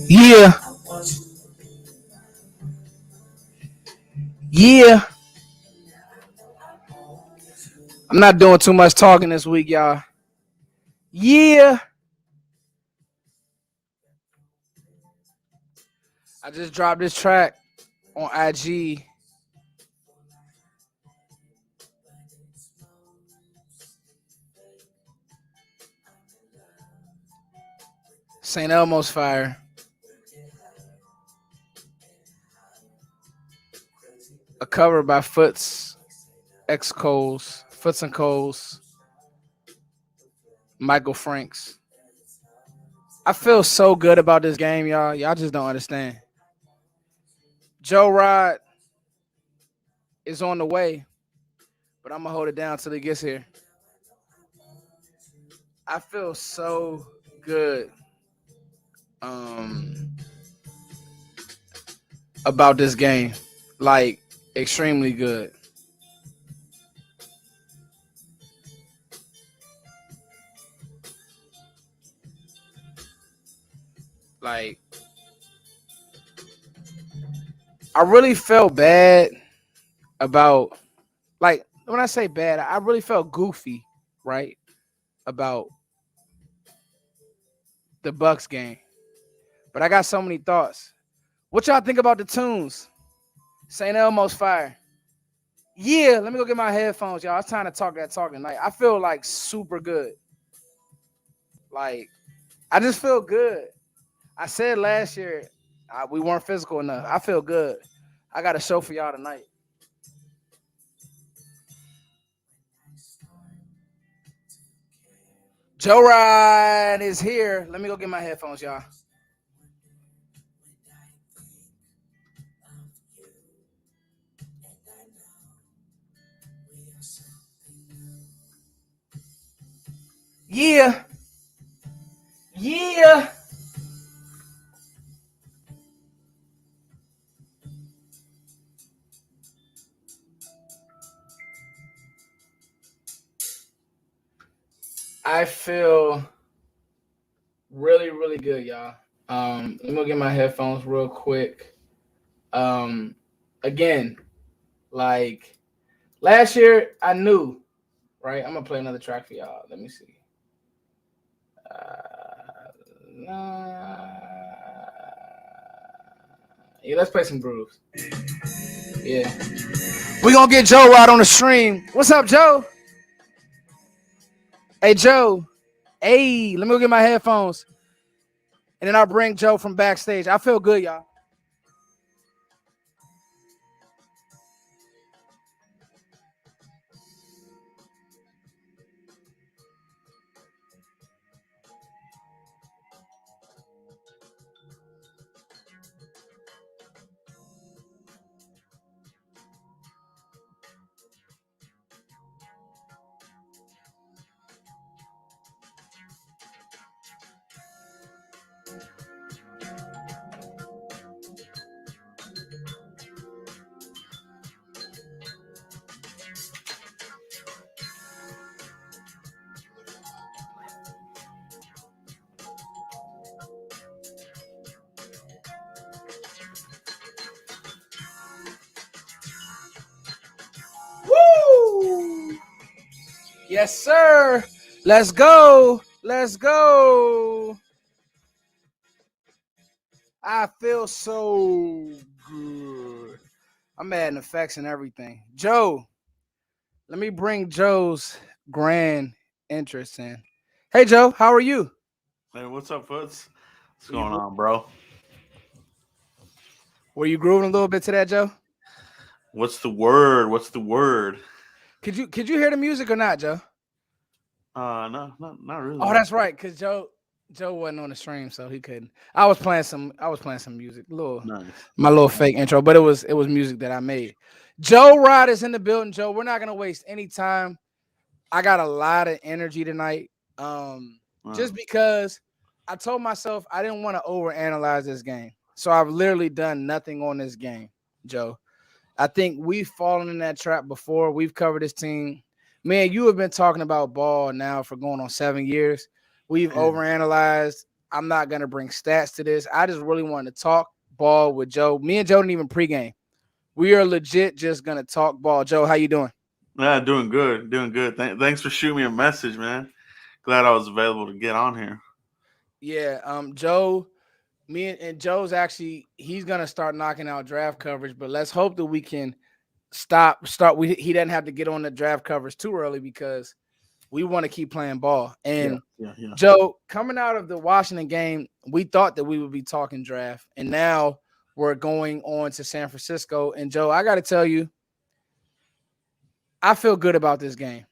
Yeah, yeah. I'm not doing too much talking this week, y'all. Yeah. I just dropped this track on IG. St. Elmo's Fire. A cover by Foots, X Coles, Foots and Coles, Michael Franks. I feel so good about this game, y'all. Y'all just don't understand. Joe Rod is on the way, but I'm gonna hold it down till he gets here. I feel so good um about this game. Like extremely good. Like I really felt bad about like when I say bad, I really felt goofy, right? About the Bucks game. But I got so many thoughts. What y'all think about the tunes? St. Elmo's Fire. Yeah, let me go get my headphones, y'all. It's time to talk that talking. Like I feel like super good. Like I just feel good. I said last year we weren't physical enough. I feel good. I got a show for y'all tonight. Joe Ryan is here. Let me go get my headphones, y'all. Yeah. Yeah. I feel really, really good, y'all. Let me go get my headphones real quick. Um, again, like last year, I knew, right? I'm gonna play another track for y'all. Let me see. Yeah, let's play some grooves. Yeah, we gonna get Joe right on the stream. What's up, Joe? Hey, Joe. Hey, let me go get my headphones, and then I'll bring Joe from backstage. I feel good, y'all. Woo! Yes, sir. Let's go. Let's go. I feel so good. I'm adding effects and everything. Joe, let me bring Joe's grand interest in. Hey, Joe, how are you? Hey, what's up, Foots? What's Were you going on, bro? were you grooving a little bit to that, Joe? What's the word? What's the word? Could you hear the music or not, Joe? No, not Oh, really. that's right, cause Joe wasn't on the stream, so he couldn't. I was playing some music, Nice. my little fake intro, but it was music that I made. Joe Rod is in the building. Joe, we're not gonna waste any time. I got a lot of energy tonight. Uh, Just because I told myself I didn't want to overanalyze this game. So I've literally done nothing on this game, Joe. I think we've fallen in that trap before. We've covered this team. Man, you have been talking about ball now for going on 7 years. We've yeah. overanalyzed. I'm not gonna bring stats to this. I just really want to talk ball with Joe. Me and Joe didn't even pregame. We are legit just gonna talk ball. Joe, how you doing? Yeah, doing good, doing good. Thanks for shooting me a message, man. Glad I was available to get on here. Yeah, Joe, me and Joe's actually he's gonna start knocking out draft coverage, but let's hope that we can start. He doesn't have to get on the draft coverage too early because we want to keep playing ball. Yeah, And yeah, yeah. Joe, coming out of the Washington game, we thought that we would be talking draft, and now we're going on to San Francisco. And Joe, I got to tell you, I feel good about this game.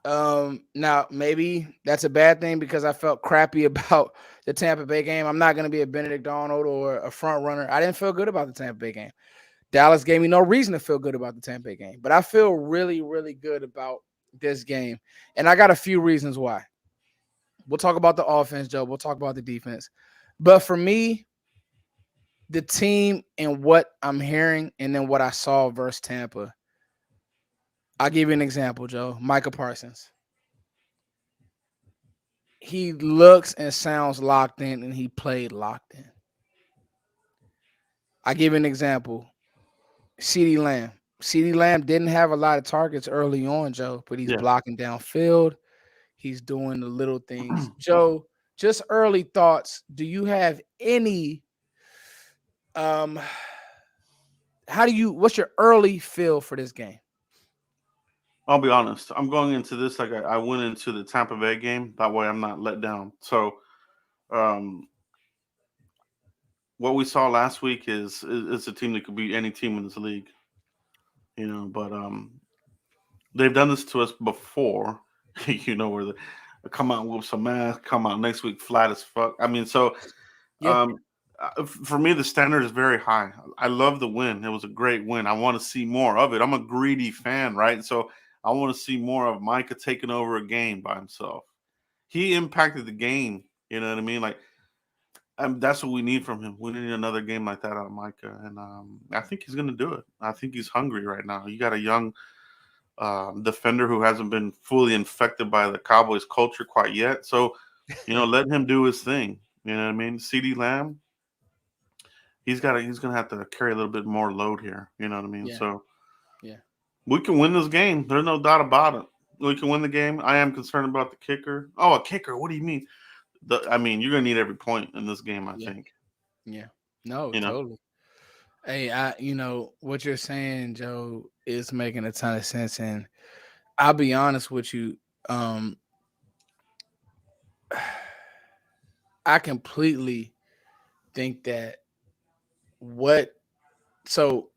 Now maybe that's a bad thing because I felt crappy about the Tampa Bay game. I'm not going to be a Benedict Arnold or a front runner. I didn't feel good about the Tampa Bay game. Dallas gave me no reason to feel good about the Tampa Bay game, but I feel really, really good about this game, and I got a few reasons why. We'll talk about the offense, Joe. We'll talk about the defense, but for me, the team and what I'm hearing, and then what I saw versus Tampa. I'll give you an example, Joe. Micah Parsons. He looks and sounds locked in, and he played locked in. I give you an example. CeeDee Lamb. CeeDee Lamb didn't have a lot of targets early on, Joe, but he's Yeah. blocking downfield. He's doing the little things. Joe, just early thoughts. Do you have any um what's your early feel for this game? I'll be honest. I'm going into this like I went into the Tampa Bay game. That way, I'm not let down. So, um, what we saw last week is a team that could beat any team in this league. But they've done this to us before. Where they come out with some ass, come out next week flat as fuck. I mean, so Yeah. um, for me, the standard is very high. I love the win. It was a great win. I want to see more of it. I'm a greedy fan, right? So I want to see more of Micah taking over a game by himself. He impacted the game. You know what I mean? Like, that's what we need from him. We need another game like that out of Micah, and I think he's going to do it. I think he's hungry right now. You got a young defender who hasn't been fully infected by the Cowboys culture quite yet. So, let him do his thing. You know what I mean? CD Lamb, he's gonna have to carry a little bit more load here. You know what I mean? Yeah. So Yeah. we can win this game. There's no doubt about it. We can win the game. I am concerned about the kicker. Oh, a kicker? What do you mean? You're gonna need every point in this game. I Yeah. think. Yeah. No, You know. totally. Hey, what you're saying, Joe, is making a ton of sense. And I'll be honest with you. Um, I completely think that what so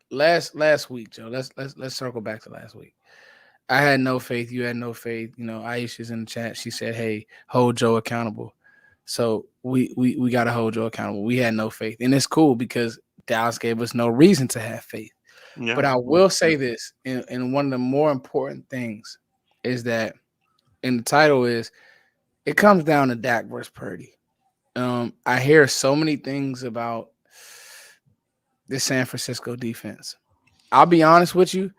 last week, Joe. Let's circle back to last week. I had no faith. You had no faith. Aisha's in the chat. She said, "Hey, hold Joe accountable." So we got to hold Joe accountable. We had no faith, and it's cool because Dallas gave us no reason to have faith. But Yeah. I Yeah. will Yeah. say this, and one of the more important things is that, and the title is, it comes down to Dak versus Purdy. I hear so many things about the San Francisco defense. I'll be honest with you.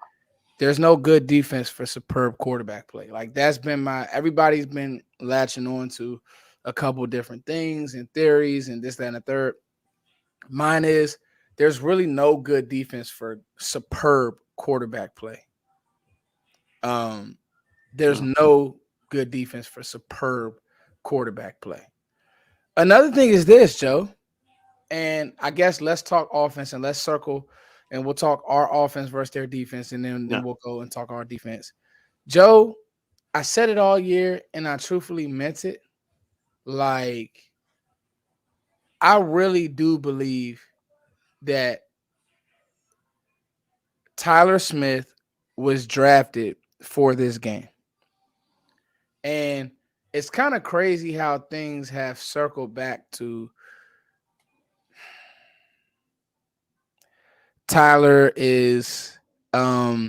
There's no good defense for superb quarterback play. Like that's been everybody's been latching on to a couple different things and theories and this, that, and the third. Mine is there's really no good defense for superb quarterback play. Um, there's Yeah. no good defense for superb quarterback play. Another thing is this, Joe, and I guess let's talk offense and let's circle and we'll talk our offense versus their defense, and then Yeah. we'll go and talk our defense. Joe, I said it all year and I truthfully meant it. Like, I really do believe that Tyler Smith was drafted for this game. And it's kind of crazy how things have circled back to Tyler is a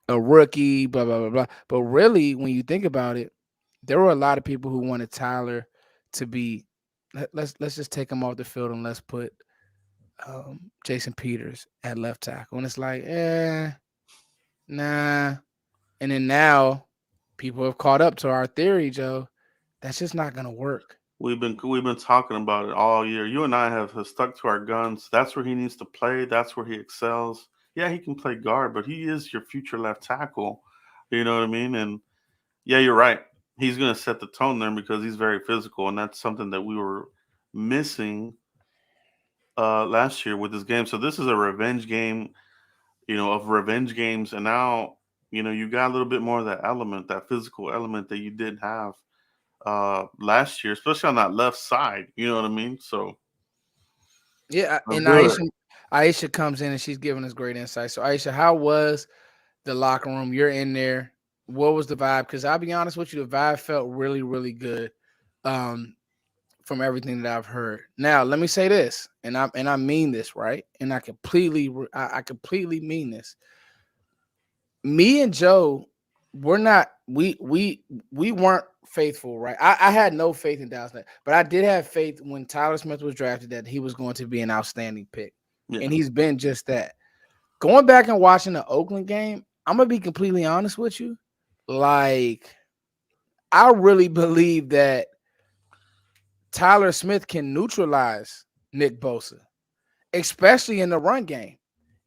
rookie, blah, blah, blah, blah. But really, when you think about it, there were a lot of people who wanted Tyler to be let's just take him off the field and let's put Jason Peters at left tackle. And it's like, nah. And then now people have caught up to our theory, Joe, That's just not gonna work. We've been talking about it all year. You and I have stuck to our guns. That's where he needs to play. That's where he excels. Yeah, he can play guard, but he is your future left tackle. You know what I mean? And yeah, you're right. He's going to set the tone there because he's very physical, and that's something that we were missing last year with this game. So this is a revenge game, of revenge games, and now you got a little bit more of that element, that physical element that you did have last year, especially on that left side. You know what I mean? So Yeah, I'm and good. Aisha comes in and she's giving us great insight. So Aisha, how was the locker room? You're in there. What was the vibe? Because I'll be honest with you, the vibe felt really, really good. Um, from everything that I've heard. Now, let me say this, and I mean this, right? And I completely mean this. Me and Joe, we're not we weren't faithful, right? I had no faith in Dallas, but I did have faith when Tyler Smith was drafted that he was going to be an outstanding pick, Yeah. and he's been just that. Going back and watching the Oakland game, I'm gonna be completely honest with you. Like, I really believe that Tyler Smith can neutralize Nick Bosa, especially in the run game.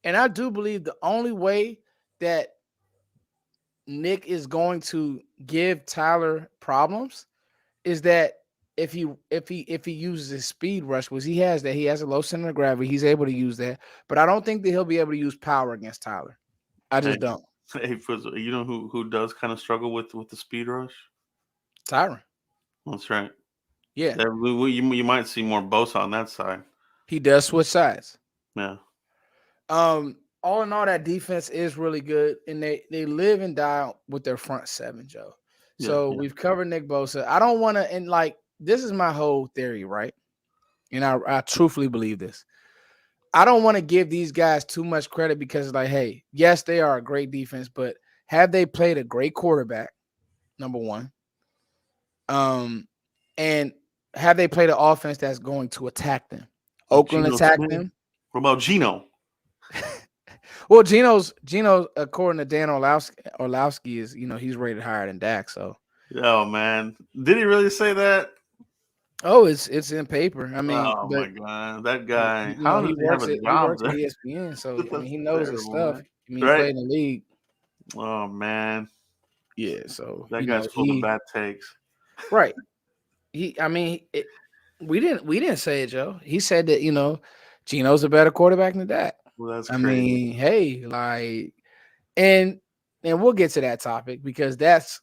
And I do believe the only way that Nick is going to give Tyler problems is that if he uses his speed rush, which he has a low center of gravity, he's able to use that. But I don't think that he'll be able to use power against Tyler. I Hey, just don't. hey, you know who does kind of struggle with the speed rush? Tyron. That's right. Yeah. You might see more Bosa on that side. He does switch sides. Yeah. All in all, that defense is really good, and they live and die with their front seven, Joe. Yeah. So Yeah. we've covered Nick Bosa. I don't want to, and like this is my whole theory, right? And I truthfully believe this. I don't want to give these guys too much credit because, like, hey, yes, they are a great defense, but have they played a great quarterback? Number one, um, and have they played an offense that's going to attack them? Like Oakland Geno attacked Smith. them. What about Geno? Well, Gino, according to Dan Orlowski, is he's rated higher than Dak. So, Oh man, did he really say that? oh, it's in paper. I mean, Oh but my god, that guy. How does he he have works a he job works at there? ESPN, so I mean That's he knows his terrible, stuff. man. I mean he Right? played in the league. Oh man, Yeah, so that guy's full of bad takes. right. I mean, we didn't say it, Joe. He said that Gino's a better quarterback than Dak. Well, that's I crazy. mean, hey, like, and and we'll get to that topic because that's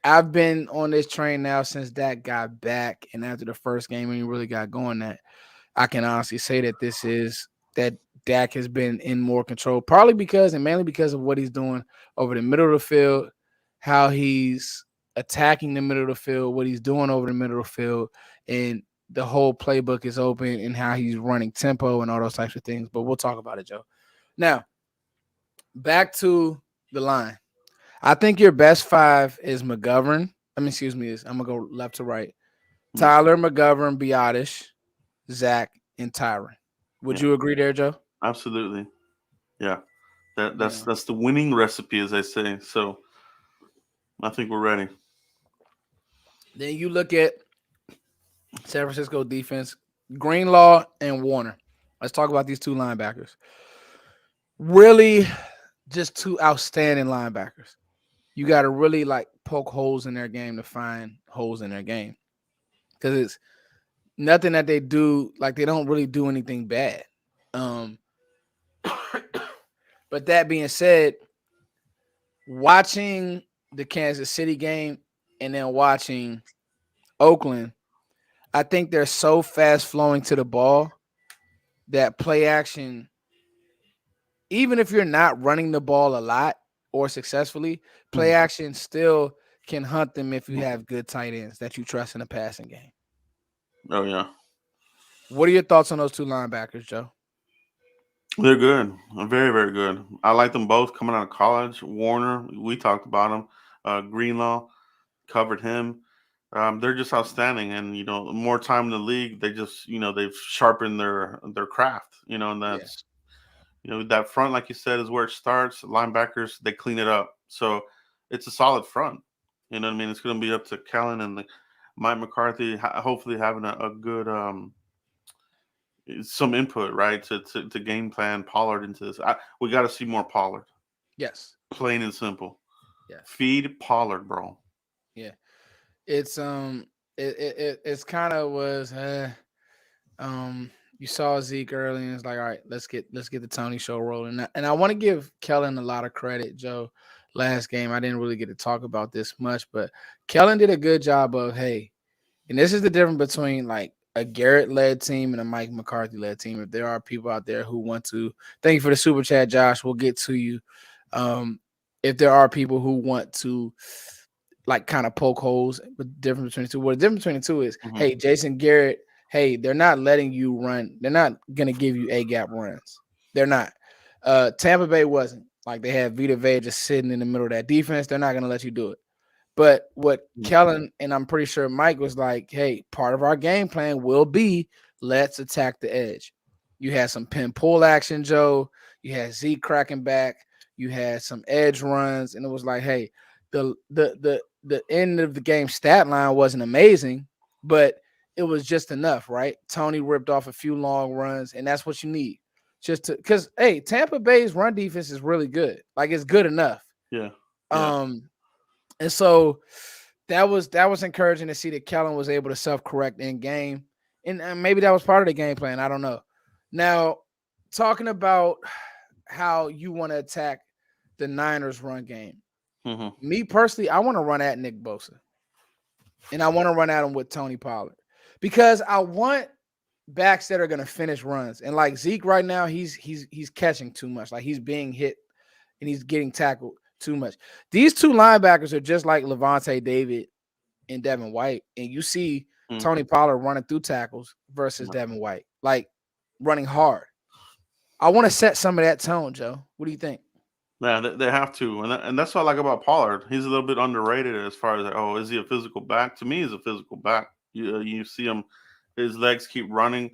I've been on this train now since Dak got back, and after the first game when he really got going, that I can honestly say that that Dak has been in more control, probably because and mainly because of what he's doing over the middle of the field, how he's attacking the middle of the field, what he's doing over the middle of the field, and the whole playbook is open and how he's running tempo and all those types of things. But we'll talk about it, Joe. Now, back to the line. I think your best five is McGovern. I mean, excuse me, I'm gonna go left to right. Yeah, Tyler, McGovern, Biotish, Zach, and Tyron. Would yeah, you agree there, Joe? absolutely. Yeah, that that's Yeah. that's the winning recipe, as they say. So I think we're ready. Then you look at San Francisco defense, Greenlaw and Warner. Let's talk about these two linebackers. Really, just two outstanding linebackers. You got to really like poke holes in their game to find holes in their game because it's nothing that they do. Like they don't really do anything bad. Um, but that being said, watching the Kansas City game and then watching Oakland, I think they're so fast flowing to the ball that play action, even if you're not running the ball a lot or successfully, play Mhm. action still can hunt them if you have good tight ends that you trust in the passing game. Oh yeah, What are your thoughts on those two linebackers, Joe? they're good. Very very good. I like them both coming out of college. Warner, we talked about him. Greenlaw, covered him. They're just outstanding, and more time in the league, they just they've sharpened their craft. And Yeah. that's that front, like you said, is where it starts. Linebackers, they clean it up, so it's a solid front. You know what I mean? It's going to be up to Kellen and Mike McCarthy hopefully having a good some input, right, to game plan Pollard into this. We got to see more Pollard, Yes. plain and simple. Yeah. Feed Pollard, bro. Yeah. It's it's kind of was you saw Zeke early and it's like, all right, let's get the Tony show rolling. And I want to give Kellen a lot of credit, Joe. Last game, I didn't really get to talk about this much, but Kellen did a good job of, hey, and this is the difference between like a Garrett led team and a Mike McCarthy led team. If there are people out there who want to, thank you for the super chat, Josh. We'll get to you. Um, if there are people who want to like kind of poke holes, but the difference between the two. What the difference between the two is, Hmm. hey, Jason Garrett, hey, they're not letting you run. They're not gonna give you A gap runs. They're not. Tampa Bay wasn't. Like they had Vita Vea just sitting in the middle of that defense. They're not gonna let you do it. But what Kellen and I'm pretty sure Mike was like, hey, part of our game plan will be let's attack the edge. You had some pin pull action, Joe. You had Zeke cracking back. You had some edge runs, and it was like, hey, the end of the game stat line wasn't amazing, but it was just enough, right? Tony ripped off a few long runs, and that's what you need. Just to because hey, Tampa Bay's run defense is really good. Like it's good enough. Yeah, yeah. Um, and so that was encouraging to see that Kellen was able to self-correct in game. And maybe that was part of the game plan. I don't know. Now, talking about how you want to attack the Niners run game. Hmm. Me personally, I want to run at Nick Bosa. And I want to run at him with Tony Pollard. Because I want backs that are going to finish runs. And like Zeke right now, he's catching too much. Like he's being hit and he's getting tackled too much. These two linebackers are just like Levante David and Devin White, and you see Mm. Tony Pollard running through tackles versus Yeah. Devin White, like running hard. I want to set some of that tone, Joe. What do you think? Yeah, they have to, and that's what I like about Pollard. He's a little bit underrated as far as like, oh, is he a physical back? To me, he's a physical back. You see him, his legs keep running,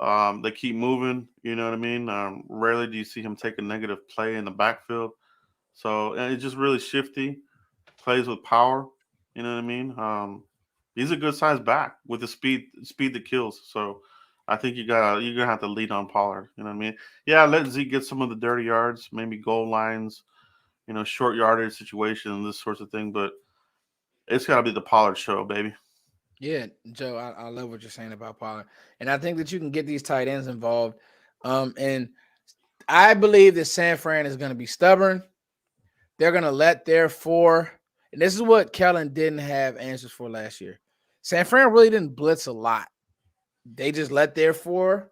they keep moving. You know what I mean? Rarely do you see him take a negative play in the backfield. So and it's just really shifty, plays with power. You know what I mean? He's a good sized back with the speed that kills. So I think you're gonna have to lead on Pollard. You know what I mean? Yeah, let Zeke get some of the dirty yards, maybe goal lines, short yardage situation and this sorts of thing. But it's got to be the Pollard show, baby. Yeah, Joe, I love what you're saying about Pollard, and I think that you can get these tight ends involved. And I believe that San Fran is going to be stubborn. They're going to let their four, and this is what Kellen didn't have answers for last year. San Fran really didn't blitz a lot. They just let their four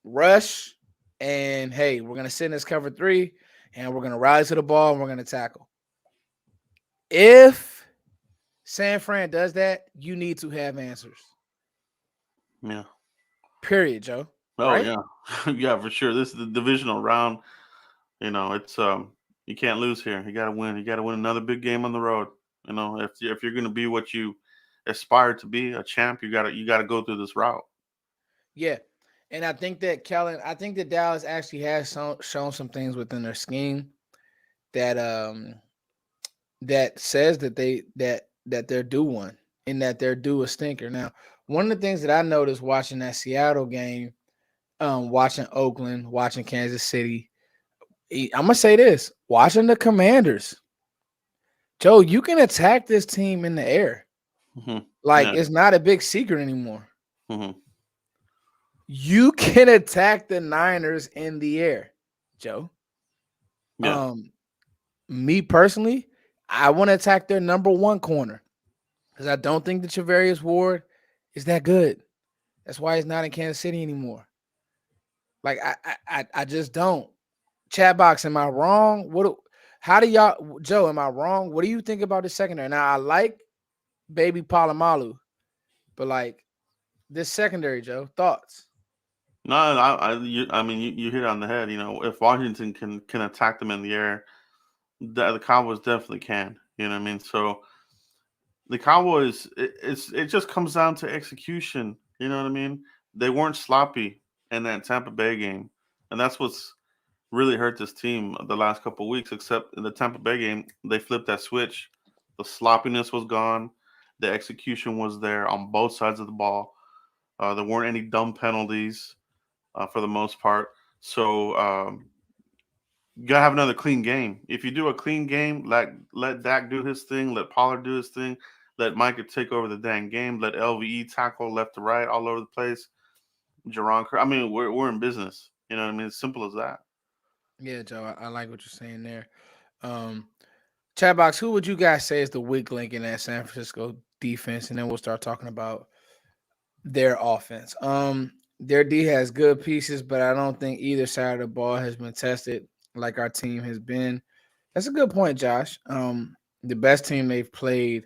rush, and hey, we're gonna sit in this cover three, and we're gonna rally to the ball, and we're gonna tackle. If San Fran does that, you need to have answers. Yeah. Period, Joe. Oh Right? yeah, yeah for sure. This is the divisional round. It's you can't lose here. You got to win. You got to win another big game on the road. If you're going to be what you aspire to be, a champ, you got to go through this route. Yeah. And I think that I think that Dallas actually has shown some things within their scheme that that says that they're due one and that they're due a stinker. Now, one of the things that I noticed watching that Seattle game, watching Oakland, watching Kansas City, I'm gonna say this: watching the Commanders, Joe, you can attack this team in the air. Hmm. Like Yeah. it's not a big secret anymore. Hmm. You can attack the Niners in the air, Joe. Yeah. Um, Me personally, I want to attack their number one corner because I don't think that Javarius Ward is that good. That's why he's not in Kansas City anymore. Like I just don't. Chat box, am I wrong? How do y'all, Joe? Am I wrong? What do you think about the secondary? Now I like Baby Palomalu, but like this secondary, Joe, thoughts? No, I mean, you hit it on the head. If Washington can attack them in the air, the Cowboys definitely can. You know what I mean? So the Cowboys, it just comes down to execution. You know what I mean? They weren't sloppy in that Tampa Bay game, and that's what's really hurt this team the last couple of weeks. Except in the Tampa Bay game, they flipped that switch. The sloppiness was gone, The execution was there on both sides of the ball. There weren't any dumb penalties for the most part. So you gotta have another clean game. If you do a clean game, let Dak do his thing, let Pollard do his thing, let Micah take over the dang game, let LVE tackle left to right all over the place. Jerron, I mean, we're in business. You know what I mean? It's simple as that. Yeah, Joe, I like what you're saying there. Um, Chat box, who would you guys say is the weak link in that San Francisco defense? And then we'll start talking about their offense. Their D has good pieces, but I don't think either side of the ball has been tested like our team has been. That's a good point, Josh. The best team they've played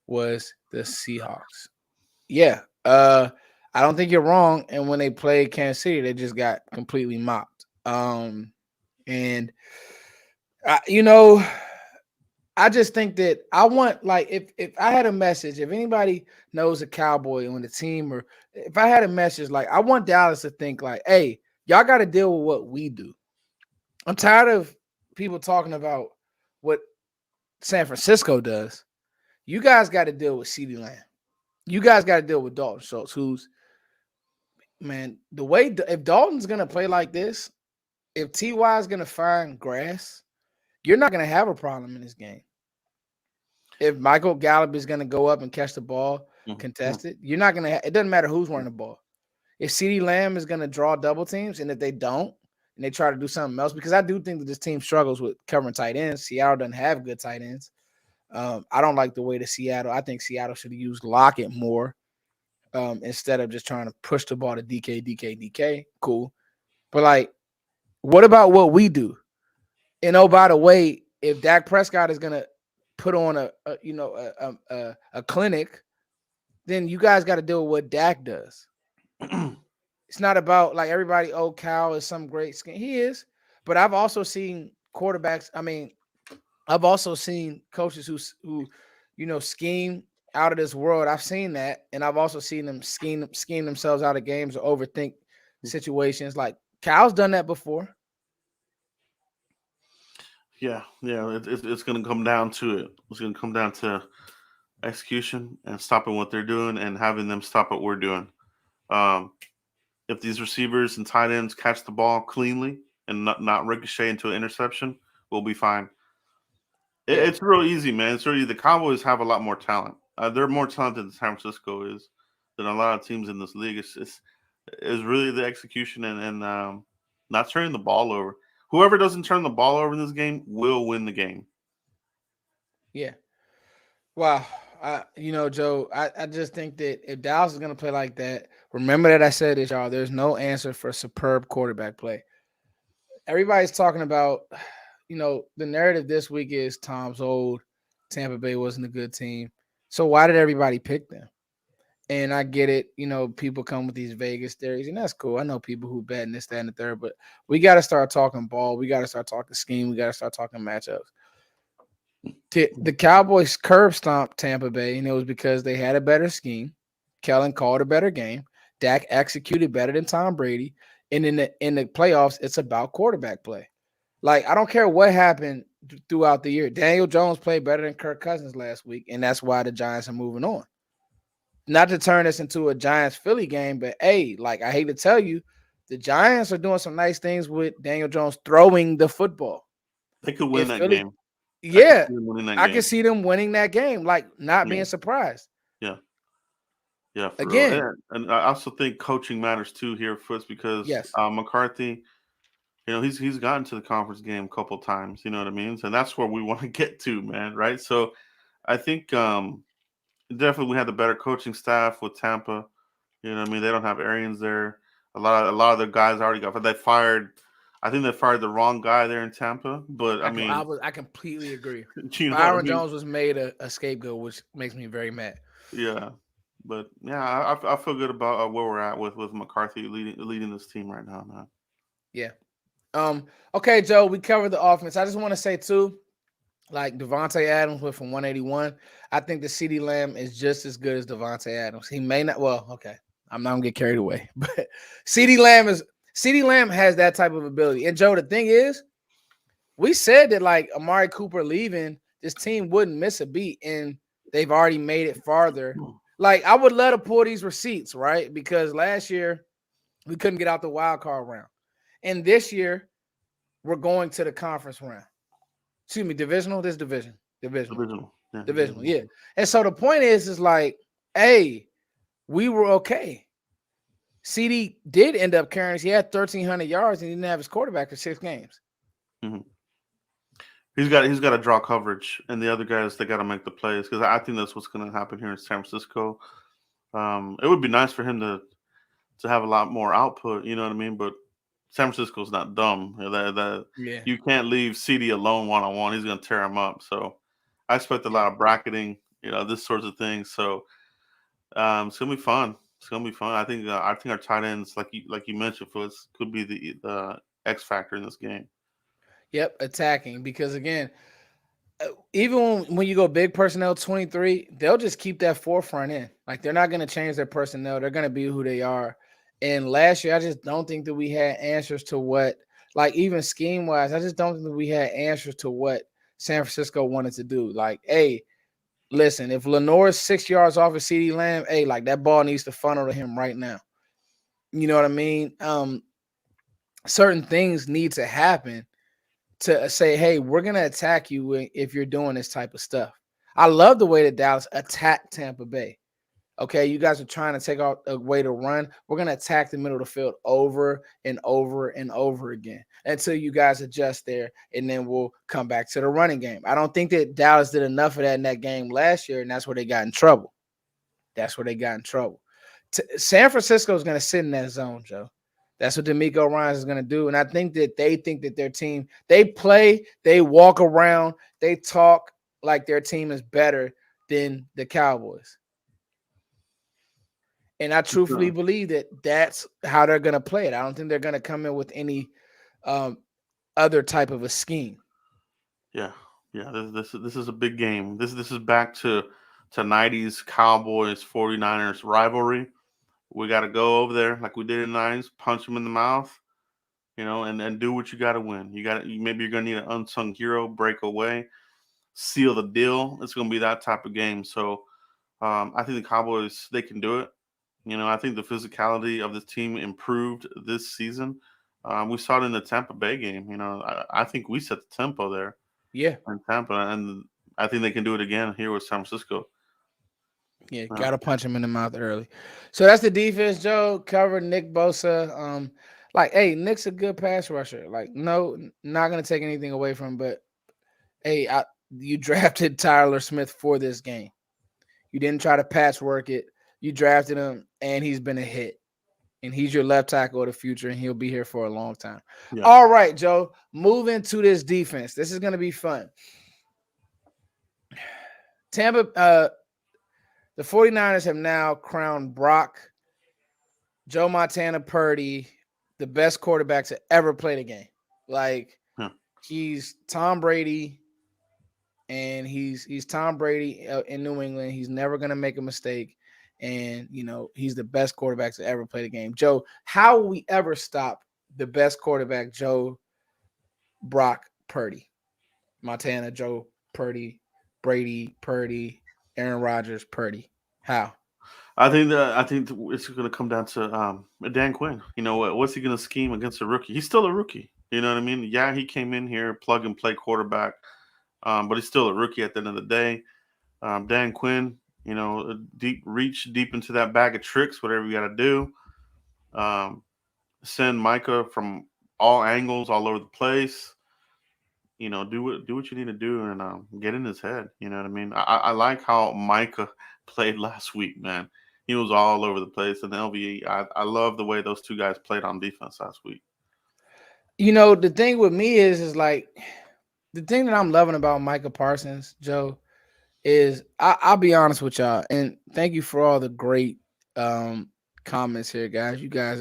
was the Seahawks. Yeah. I don't think you're wrong. And when they played Kansas City, they just got completely mopped. And you know, I just think that I want, like, if I had a message, if anybody knows a Cowboy on the team, or if I had a message, like, I want Dallas to think like, hey, y'all got to deal with what we do. I'm tired of people talking about what San Francisco does. You guys got to deal with CeeDee Lamb. You guys got to deal with Dalton Schultz, who's, man, the way, if Dalton's gonna play like this, if Ty is gonna find grass, you're not gonna have a problem in this game. If Michael Gallup is gonna go up and catch the ball Mm-hmm. contested, you're not gonna. It doesn't matter who's running the ball. If CeeDee Lamb is gonna draw double teams, and if they don't, and they try to do something else, because I do think that this team struggles with covering tight ends. Seattle doesn't have good tight ends. I don't like the way to Seattle. I think Seattle should have used Lockett more instead of just trying to push the ball to DK. Cool, but like, what about what we do? And oh, by the way, if Dak Prescott is gonna put on a clinic, then you guys got to deal with what Dak does. It's not about, like, everybody, oh, Cal is some great skin. He is, but I've also seen quarterbacks. I mean, I've also seen coaches who scheme out of this world. I've seen that, and I've also seen them scheme themselves out of games or overthink situations. Like, Cal's done that before. Yeah, it's going to come down to it. It's going to come down to execution and stopping what they're doing and having them stop what we're doing. Um, if these receivers and tight ends catch the ball cleanly and not ricochet into an interception, we'll be fine. Yeah, It's real easy, man. It's really, the Cowboys have a lot more talent. They're more talented than San Francisco is, than a lot of teams in this league. It's really the execution and not turning the ball over. Whoever doesn't turn the ball over in this game will win the game. yeah. Wow. Joe, I just think that if Dallas is going to play like that, remember that I said this, y'all, there's no answer for superb quarterback play. Everybody's talking about, the narrative this week is Tom's old. Tampa Bay wasn't a good team. So why did everybody pick them? And I get it. People come with these Vegas theories, and that's cool. I know people who bet in this, that, and the third, but we got to start talking ball. We got to start talking scheme. We got to start talking matchups. The Cowboys curb stomped Tampa Bay, and it was because they had a better scheme. Kellen called a better game. Dak executed better than Tom Brady. And in the playoffs, it's about quarterback play. Like, I don't care what happened throughout the year. Daniel Jones played better than Kirk Cousins last week, and that's why the Giants are moving on. Not to turn this into a Giants Philly game, but hey, like, I hate to tell you, the Giants are doing some nice things with Daniel Jones throwing the football. They could win If that Philly, game. I could yeah, see them winning that I can game. see them winning that game, like, not Yeah, being surprised. yeah, yeah, for real. Again, And I also think coaching matters too here, Foots, because yes, McCarthy, he's gotten to the conference game a couple times. You know what I mean? And that's where we want to get to, man. Right? So I think definitely we had the better coaching staff with Tampa. You know what I mean? They don't have Arians there. A lot of the guys already got. But they fired. I think they fired the wrong guy there in Tampa. But I mean, I completely agree. you know what I Byron mean? Jones was made a scapegoat, which makes me very mad. Yeah. But yeah, I feel good about where we're at with McCarthy leading this team right now, man. Yeah. Okay, Joe, we covered the offense. I just want to say too, like, Devontae Adams went from 181. I think the CeeDee Lamb is just as good as Devontae Adams. He may not. Well, okay, I'm not gonna get carried away, but CeeDee Lamb has that type of ability. And Joe, the thing is, we said that, like, Amari Cooper leaving, this team wouldn't miss a beat. And They've already made it farther. Like, I would love to pull these receipts, right? Because last year we couldn't get out the wild card round. And this year we're going to the conference round. Excuse me, divisional. This division. Divisional. Original. Yeah. Divisional. Yeah. And so the point is like, hey, we were okay. CD did end up carrying us. He had 1,300 yards and he didn't have his quarterback for 6 games. Mm-hmm. He's got to draw coverage, and the other guys, they got to make the plays, because I think that's what's going to happen here in San Francisco. It would be nice for him to have a lot more output, you know what I mean? But San Francisco's not dumb. You can't leave CD alone one-on-one. He's going to tear him up. So I expect a lot of bracketing, this sorts of things. So it's going to be fun. It's going to be fun. I think our tight ends, like you mentioned, Foots, could be the X factor in this game. Yep, attacking, because again, even when you go big personnel 23, they'll just keep that forefront in. Like, they're not going to change their personnel. They're going to be who they are. And last year, I just don't think that we had answers to what, like, even scheme wise, I just don't think that we had answers to what San Francisco wanted to do. Like, hey, listen, if Lenore's 6 yards off of CD Lamb, hey, like, that ball needs to funnel to him right now. You know what I mean? Certain things need to happen to say, hey, we're going to attack you if you're doing this type of stuff. I love the way that Dallas attacked Tampa Bay. Okay, you guys are trying to take out a way to run. We're going to attack the middle of the field over and over and over again until you guys adjust there, and then we'll come back to the running game. I don't think that Dallas did enough of that in that game last year, and that's where they got in trouble. San Francisco is going to sit in that zone, Joe. That's what D'Amico Ryans is going to do. And I think that they think that their team, they play, they walk around, they talk like their team is better than the Cowboys. And I truthfully believe that that's how they're going to play it. I don't think they're going to come in with any other type of a scheme. Yeah. This is a big game. This is back to 90s Cowboys 49ers rivalry. We got to go over there like we did in the 90s, punch them in the mouth, and do what you got to win. Maybe you're going to need an unsung hero, break away, seal the deal. It's going to be that type of game. So I think the Cowboys, they can do it. I think the physicality of this team improved this season. We saw it in the Tampa Bay game. I think we set the tempo there. Yeah. In Tampa, and I think they can do it again here with San Francisco. Yeah, got to punch him in the mouth early. So that's the defense, Joe. Covered Nick Bosa. Hey, Nick's a good pass rusher. Like, no, not going to take anything away from him, but, hey, you drafted Tyler Smith for this game. You didn't try to patchwork it. You drafted him, and he's been a hit. And he's your left tackle of the future, and he'll be here for a long time. Yeah. All right, Joe, moving to this defense. This is going to be fun. The 49ers have now crowned Brock, Joe Montana, Purdy, the best quarterbacks to ever play the game. Like, he's Tom Brady, and he's Tom Brady in New England. He's never going to make a mistake. And, he's the best quarterback to ever play the game. Joe, how will we ever stop the best quarterback, Joe, Brock, Purdy? Montana, Joe, Purdy, Brady, Purdy, Aaron Rodgers, Purdy. How? I think it's going to come down to Dan Quinn. What's he going to scheme against a rookie? He's still a rookie. You know what I mean? Yeah, he came in here, plug and play quarterback, but he's still a rookie at the end of the day. Dan Quinn, deep into that bag of tricks, whatever you got to do. Send Micah from all angles, all over the place. Do what you need to do and get in his head. You know what I mean? I like how Micah played last week, man. He was all over the place. And the LVE, I love the way those two guys played on defense last week. The thing with me is like, the thing that I'm loving about Micah Parsons, Joe, is I'll be honest with y'all, and thank you for all the great comments here, guys. You guys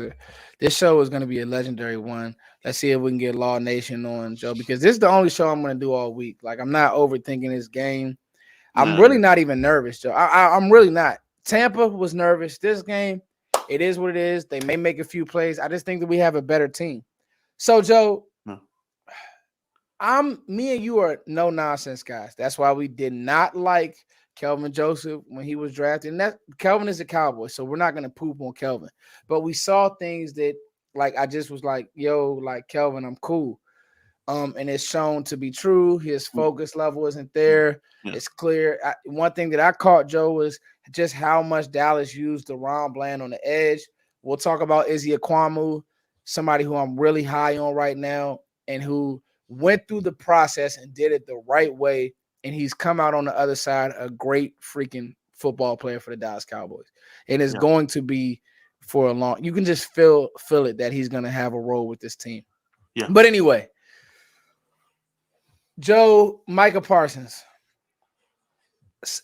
this show is going to be a legendary one. Let's see if we can get Law Nation on, Joe, because this is the only show I'm going to do all week. Like, I'm not overthinking this game. I'm really not even nervous, Joe. I'm really not. Tampa was nervous. This game, it is what it is. They may make a few plays. I just think that we have a better team. So, Joe, me and you are no nonsense guys. That's why we did not like Kelvin Joseph when he was drafted. And that Kelvin is a Cowboy, so we're not gonna poop on Kelvin. But we saw things that like I just was like, yo, like Kelvin, I'm cool. And it's shown to be true. His focus level isn't there. Yeah. It's clear. One thing that I caught, Joe, was just how much Dallas used Deron Bland on the edge. We'll talk about Izzy Akwamu, somebody who I'm really high on right now and who went through the process and did it the right way. And he's come out on the other side a great freaking football player for the Dallas Cowboys. And it's going to be for a long – you can just feel it that he's going to have a role with this team. Yeah. But anyway – Joe, Micah Parsons.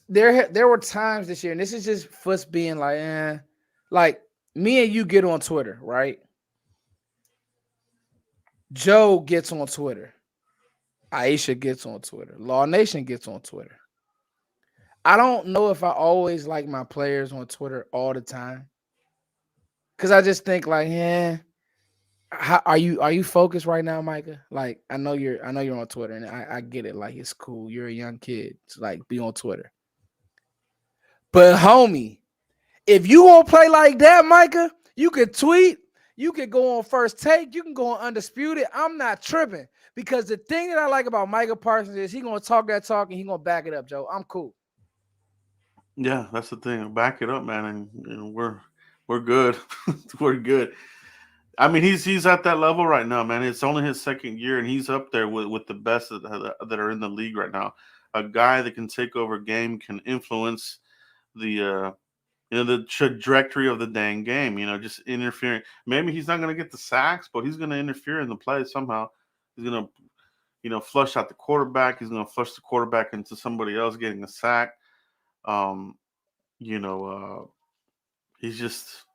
There were times this year, and this is just Foots being like me and you get on Twitter, right? Joe gets on Twitter. Aisha gets on Twitter. Law Nation gets on Twitter. I don't know if I always like my players on Twitter all the time. Cause I just think like, how are you focused right now, Micah? Like, I know you're on Twitter, and I get it. Like, it's cool. You're a young kid. To, like, be on Twitter. But homie, if you won't play like that, Micah, you could tweet, you could go on First Take, you can go on Undisputed. I'm not tripping. Because the thing that I like about Micah Parsons is he gonna talk that talk and he gonna back it up, Joe. I'm cool. Yeah, that's the thing. Back it up, man, and we're good. We're good. I mean, he's at that level right now, man. It's only his second year, and he's up there with the best that are in the league right now. A guy that can take over a game, can influence the the trajectory of the dang game. Just interfering. Maybe he's not going to get the sacks, but he's going to interfere in the play somehow. He's going to flush out the quarterback. He's going to flush the quarterback into somebody else getting a sack. He's just.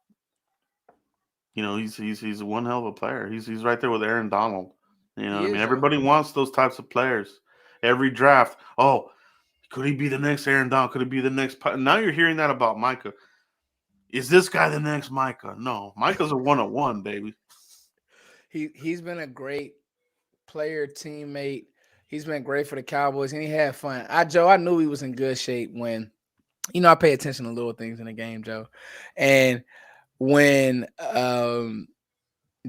He's one hell of a player. He's right there with Aaron Donald. What I mean? Everybody wants those types of players. Every draft, could he be the next Aaron Donald? Could he be the next? Now you're hearing that about Micah. Is this guy the next Micah? No, Micah's a 101, baby. He's been a great player, teammate. He's been great for the Cowboys, and he had fun. Joe, I knew he was in good shape when, I pay attention to little things in the game, Joe, and when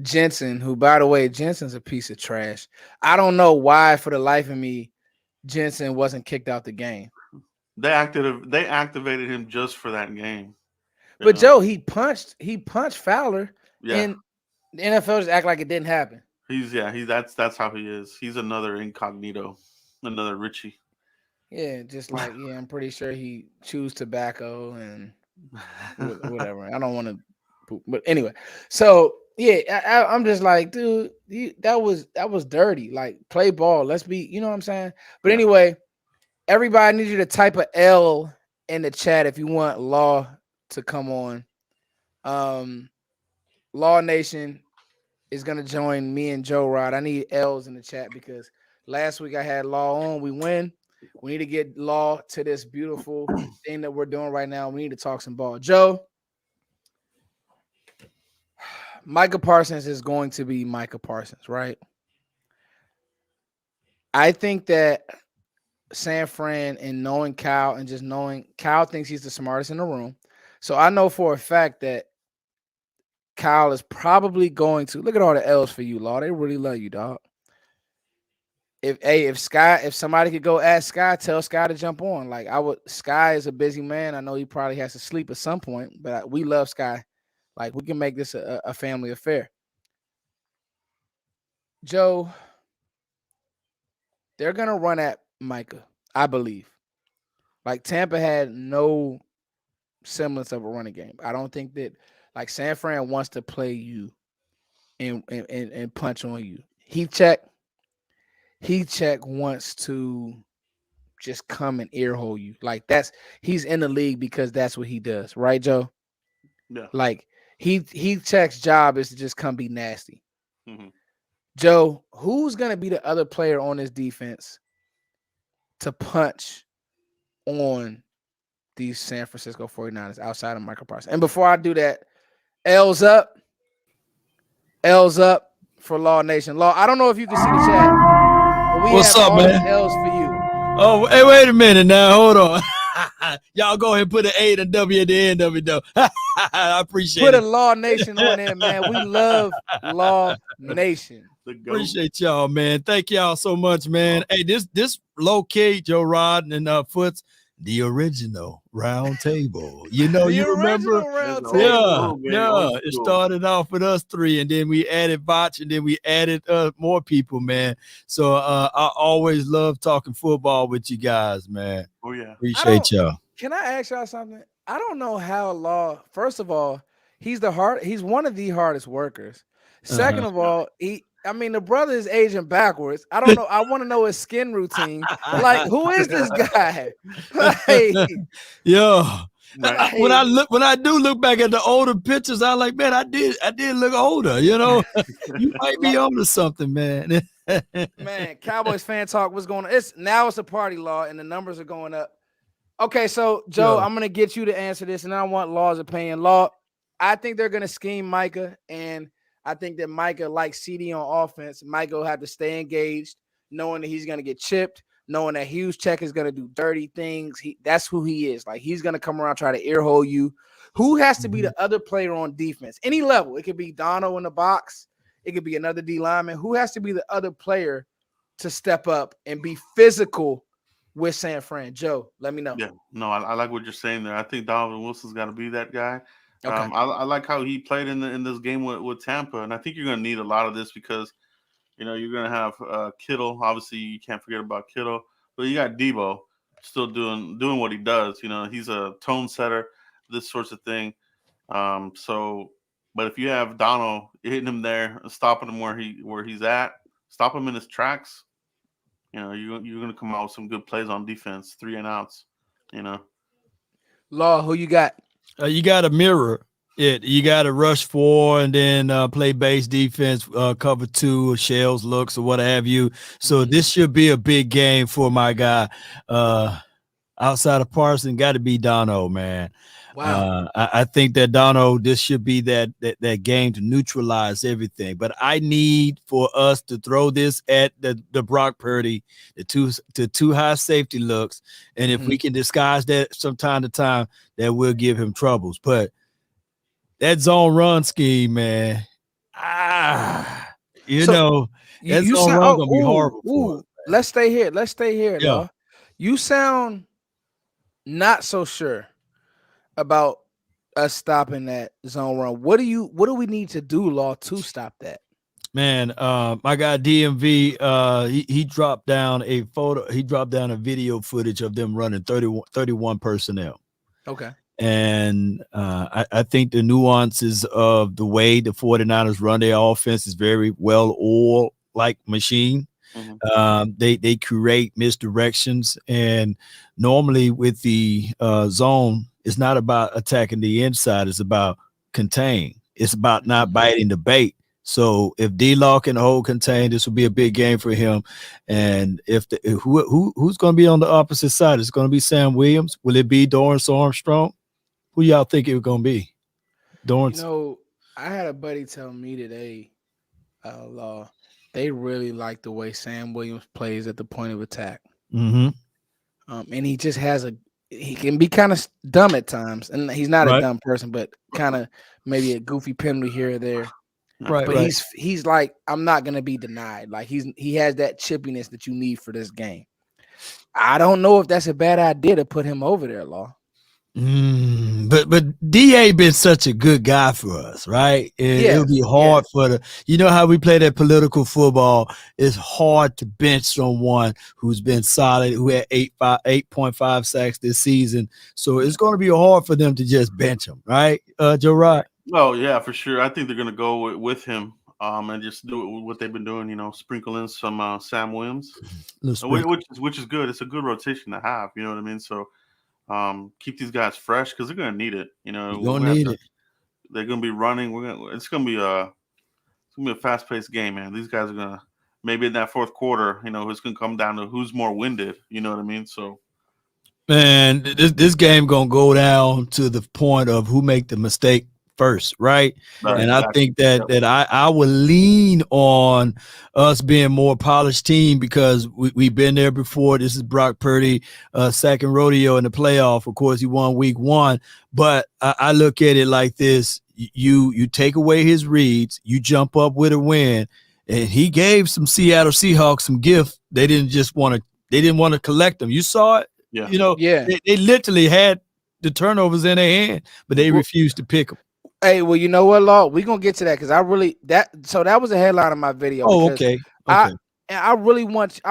Jensen, who, by the way, Jensen's a piece of trash. I don't know why, for the life of me, Jensen wasn't kicked out the game. They activated him just for that game. But Joe, he punched Fowler, Yeah. and the NFL just act like it didn't happen. That's how he is. He's another incognito, another Richie. Yeah, just like I'm pretty sure he chews tobacco and whatever. I don't want to. But anyway, so I'm just like, dude, that was dirty. Like, play ball. Let's be, you know what I'm saying? But anyway, everybody needs you to type a L in the chat if you want Law to come on. Law Nation is gonna join me and Joe Rod. I need L's in the chat because last week I had Law on. We win. We need to get Law to this beautiful thing that we're doing right now. We need to talk some ball. Joe, Micah Parsons is going to be Micah Parsons, right? I think that San Fran, and knowing Kyle and just knowing Kyle thinks he's the smartest in the room. So I know for a fact that Kyle is probably going to look at all the L's for you, Law. They really love you, dog. If somebody could go ask Sky, tell Sky to jump on. Like, Sky is a busy man. I know he probably has to sleep at some point, but we love Sky. Like, we can make this a family affair. Joe, they're going to run at Micah, I believe. Like, Tampa had no semblance of a running game. I don't think that, like, San Fran wants to play you and punch on you. Heat check wants to just come and earhole you. Like, he's in the league because that's what he does. Right, Joe? Yeah. Like, he check's job is to just come be nasty. Mm-hmm. Joe, who's going to be the other player on this defense to punch on these San Francisco 49ers outside of Micah Parsons? And before I do that, L's up for Law Nation. Law, I don't know if you can see the chat, but we What's have up, all man? these L's for you. Oh, hey, wait a minute now. Hold on. Y'all go ahead and put an A and a W at the end of it, though. I appreciate Put it. a Law Nation on there, man. We love Law Nation. Appreciate y'all, man. Thank y'all so much, man. Hey, this low key, Joe Rod and Foots, the original round table. You know, The you remember? original round table. Yeah. It started off with us three, and then we added Botch, and then we added more people, man. So I always love talking football with you guys, man. Oh yeah. Appreciate y'all. Can I ask y'all something? I don't know how Law. First of all, he's one of the hardest workers. Second of all, the brother is aging backwards. I don't know. I want to know his skin routine. Like, who is this guy? Like, yeah. Like, When I do look back at the older pictures, I'm like, man, I did look older, you know. You might be on to something, man. Man, Cowboys fan talk. What's going on? It's a party, Law, and the numbers are going up. Okay, so Joe, I'm gonna get you to answer this, and I want Law's opinion. Law, I think they're gonna scheme Micah, and I think that Micah, like CD on offense, Micah will have to stay engaged, knowing that he's gonna get chipped, knowing that Hughes Check is gonna do dirty things. That's who he is. Like, he's gonna come around, try to earhole you. Who has to be the other player on defense? Any level. It could be Dono in the box. It could be another D lineman. Who has to be the other player to step up and be physical with San Fran? Joe, let me know. Yeah, no, I like what you're saying there. I think Donovan Wilson's got to be that guy. Okay. I like how he played in this game with Tampa, and I think you're going to need a lot of this because you're going to have Kittle. Obviously, you can't forget about Kittle, but you got Debo still doing what he does. He's a tone setter, this sorts of thing. But if you have Donald hitting him there, stopping him where he's at, stop him in his tracks. You're going to come out with some good plays on defense, 3 and outs. Law, who you got? You got to mirror it. You got to rush 4 and then play base defense, cover 2, shells, looks, or what have you. So this should be a big game for my guy. Outside of Parsons, got to be Dono, man. Wow. I think that Dono, this should be that game to neutralize everything. But I need for us to throw this at the Brock Purdy, the two high safety looks, and if we can disguise that from time to time, that will give him troubles. But that zone run scheme, man, that zone run gonna be horrible for us. Let's stay here. Yeah. Law. You sound not so sure about us stopping that zone run. What do we need to do, Law, to stop that? Man, my guy DMV, he dropped down a photo. He dropped down a video footage of them running 31 personnel. Okay. And I think the nuances of the way the 49ers run their offense is very well-oiled like machine. They create misdirections, and normally with the zone, it's not about attacking the inside, it's about contain. It's about not biting the bait. So if D-Law can hold contain, this will be a big game for him. And if who's going to be on the opposite side? It's going to be Sam Williams. Will it be Dorrance Armstrong? Who y'all think it was going to be? Dorrance. I had a buddy tell me today, Law, they really like the way Sam Williams plays at the point of attack. And he just he can be kind of dumb at times, and he's not a dumb person, but kind of maybe a goofy penalty here or there. Right. But he's like, I'm not gonna be denied. Like, he has that chippiness that you need for this game. I don't know if that's a bad idea to put him over there, Law. But DA been such a good guy for us, right? It'll be hard for how we play that political football. It's hard to bench someone who's been solid, who had 8.5 sacks this season. So it's going to be hard for them to just bench him, right, Joe Rod? Oh yeah, for sure. I think they're going to go with him and just do what they've been doing. Sprinkle in some Sam Williams, which is good. It's a good rotation to have. You know what I mean? So. Keep these guys fresh because they're gonna need it. You're gonna need it. They're gonna be running. It's gonna be a fast-paced game, man. These guys are gonna maybe in that fourth quarter. It's gonna come down to who's more winded. You know what I mean? So, man, this game gonna go down to the point of who make the mistake first, right? Right, And I exactly. think that I would lean on us being more polished team because we've been there before. This is Brock Purdy, second rodeo in the playoff. Of course, he won week 1, but I look at it like this: you take away his reads, you jump up with a win, and he gave some Seattle Seahawks some gift. They didn't want to collect them. You saw it. Yeah. You know, Yeah. they literally had the turnovers in their hand, but they refused to pick them. Hey, well, you know what, Law? We're gonna get to that because that was a headline of my video. Oh, because okay. I really want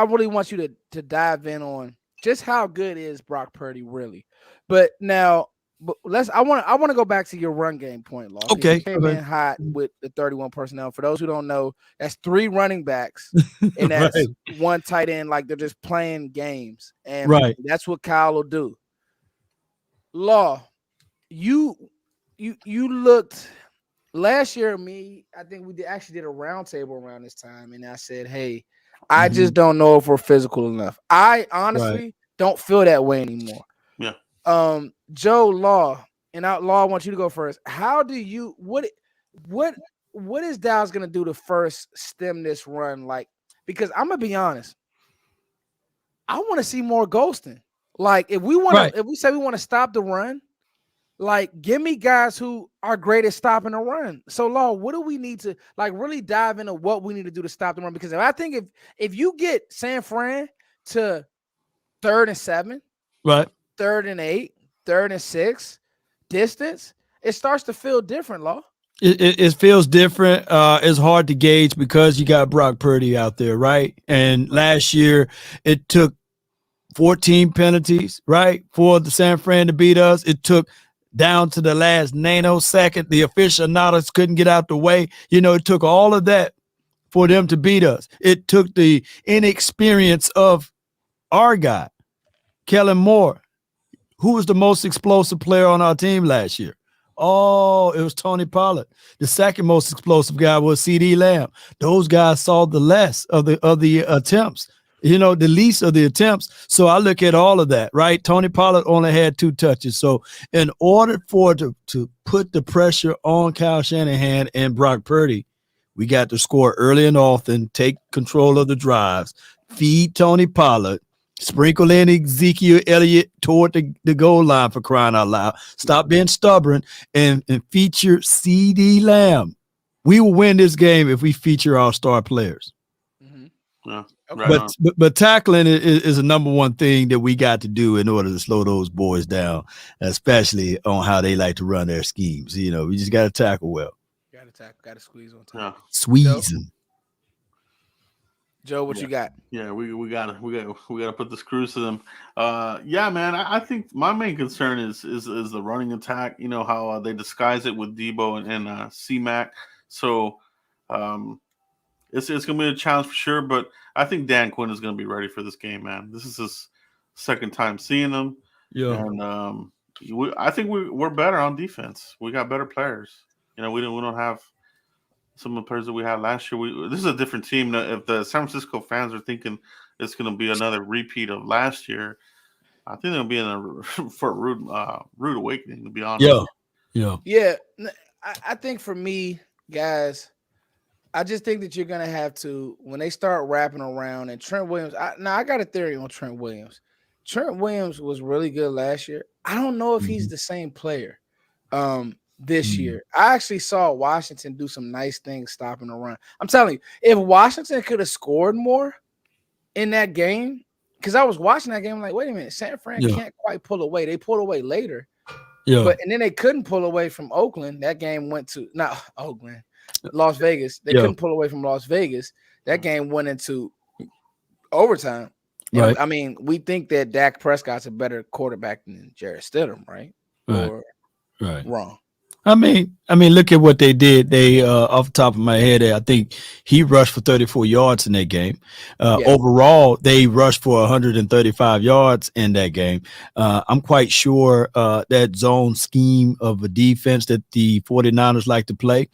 you to dive in on just how good is Brock Purdy really. But now I want to go back to your run game point, Law. Okay. You came in hot with the 31 personnel. For those who don't know, that's 3 running backs and that's Right. 1 tight end, like they're just playing games. And Right. that's what Kyle will do. Law, you looked last year. I think we actually did a roundtable around this time, and I said, "Hey, I just don't know if we're physical enough." I honestly don't feel that way anymore. Yeah. Joe, Law, and Law, I want you to go first. How do you what is Dallas gonna do to first stem this run? Like, because I'm gonna be honest, I want to see more ghosting. Like, if we say we want to stop the run, like, give me guys who are great at stopping a run. So, Law, what do we need to like really dive into what we need to do to stop the run? Because I think if you get San Fran to 3rd and 7, Right. 3rd and 8, 3rd and 6 distance, it starts to feel different, Law. It feels different. It's hard to gauge because you got Brock Purdy out there, right? And last year it took 14 penalties, right, for the San Fran to beat us. It took down to the last nanosecond. The aficionados couldn't get out the way. You know, it took all of that for them to beat us. It took the inexperience of our guy, Kellen Moore, who was the most explosive player on our team last year. Oh, it was Tony Pollard. The second most explosive guy was CD Lamb. Those guys saw the less of the attempts. You know, the least of the attempts. So I look at all of that, right? Tony Pollard only had 2 touches. So in order for to put the pressure on Kyle Shanahan and Brock Purdy, we got to score early and often, take control of the drives, feed Tony Pollard, sprinkle in Ezekiel Elliott toward the goal line, for crying out loud. Stop being stubborn and feature CD Lamb. We will win this game if we feature our star players. Yeah. Okay. But tackling is a number one thing that we got to do in order to slow those boys down, especially on how they like to run their schemes. You know, we just got to tackle well. Got to tackle, got to squeeze on time. Yeah. Squeeze them. Joe, what you got? Yeah, we gotta put the screws to them. Yeah, man. I think my main concern is the running attack. You know how they disguise it with Debo and C-Mac. So it's gonna be a challenge for sure. But I think Dan Quinn is gonna be ready for this game, man. This is his second time seeing them. Yeah, and I think we're better on defense. We got better players. You know, we don't have some of the players that we had last year. This is a different team. Now, if the San Francisco fans are thinking it's going to be another repeat of last year, I think they'll be for a rude awakening, to be honest. Yeah. I think for me, guys, I just think that you're going to have to, when they start wrapping around, and Trent Williams, I got a theory on Trent Williams. Trent Williams was really good last year. I don't know if he's the same player this year. I actually saw Washington do some nice things stopping the run. I'm telling you, if Washington could have scored more in that game, because I was watching that game, I'm like, wait a minute, San Fran can't quite pull away. They pulled away later. And then they couldn't pull away from Oakland. That game went to Las Vegas. They couldn't pull away from Las Vegas. That game went into overtime. Right. I mean, we think that Dak Prescott's a better quarterback than Jarrett Stidham, right? Or wrong? I mean, look at what they did. They, off the top of my head, I think he rushed for 34 yards in that game. Overall, they rushed for 135 yards in that game. I'm quite sure that zone scheme of a defense that the 49ers like to play,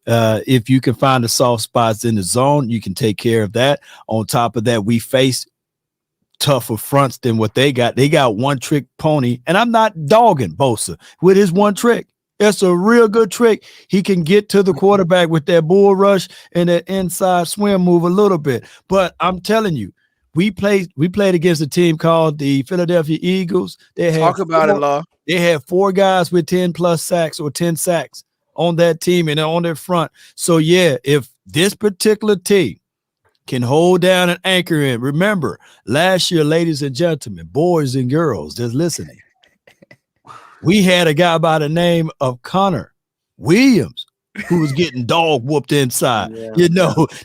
if you can find the soft spots in the zone, you can take care of that. On top of that, we faced tougher fronts than what they got. They got one trick pony, and I'm not dogging Bosa with his one trick. It's a real good trick. He can get to the quarterback with that bull rush and that inside swim move a little bit. But I'm telling you, we played against a team called the Philadelphia Eagles. Talk about it, Law. They had 4 guys with 10 plus sacks or 10 sacks on that team and on their front. So yeah, if this particular team can hold down and anchor in, remember last year, ladies and gentlemen, boys and girls just listening, we had a guy by the name of Connor Williams who was getting dog whooped inside.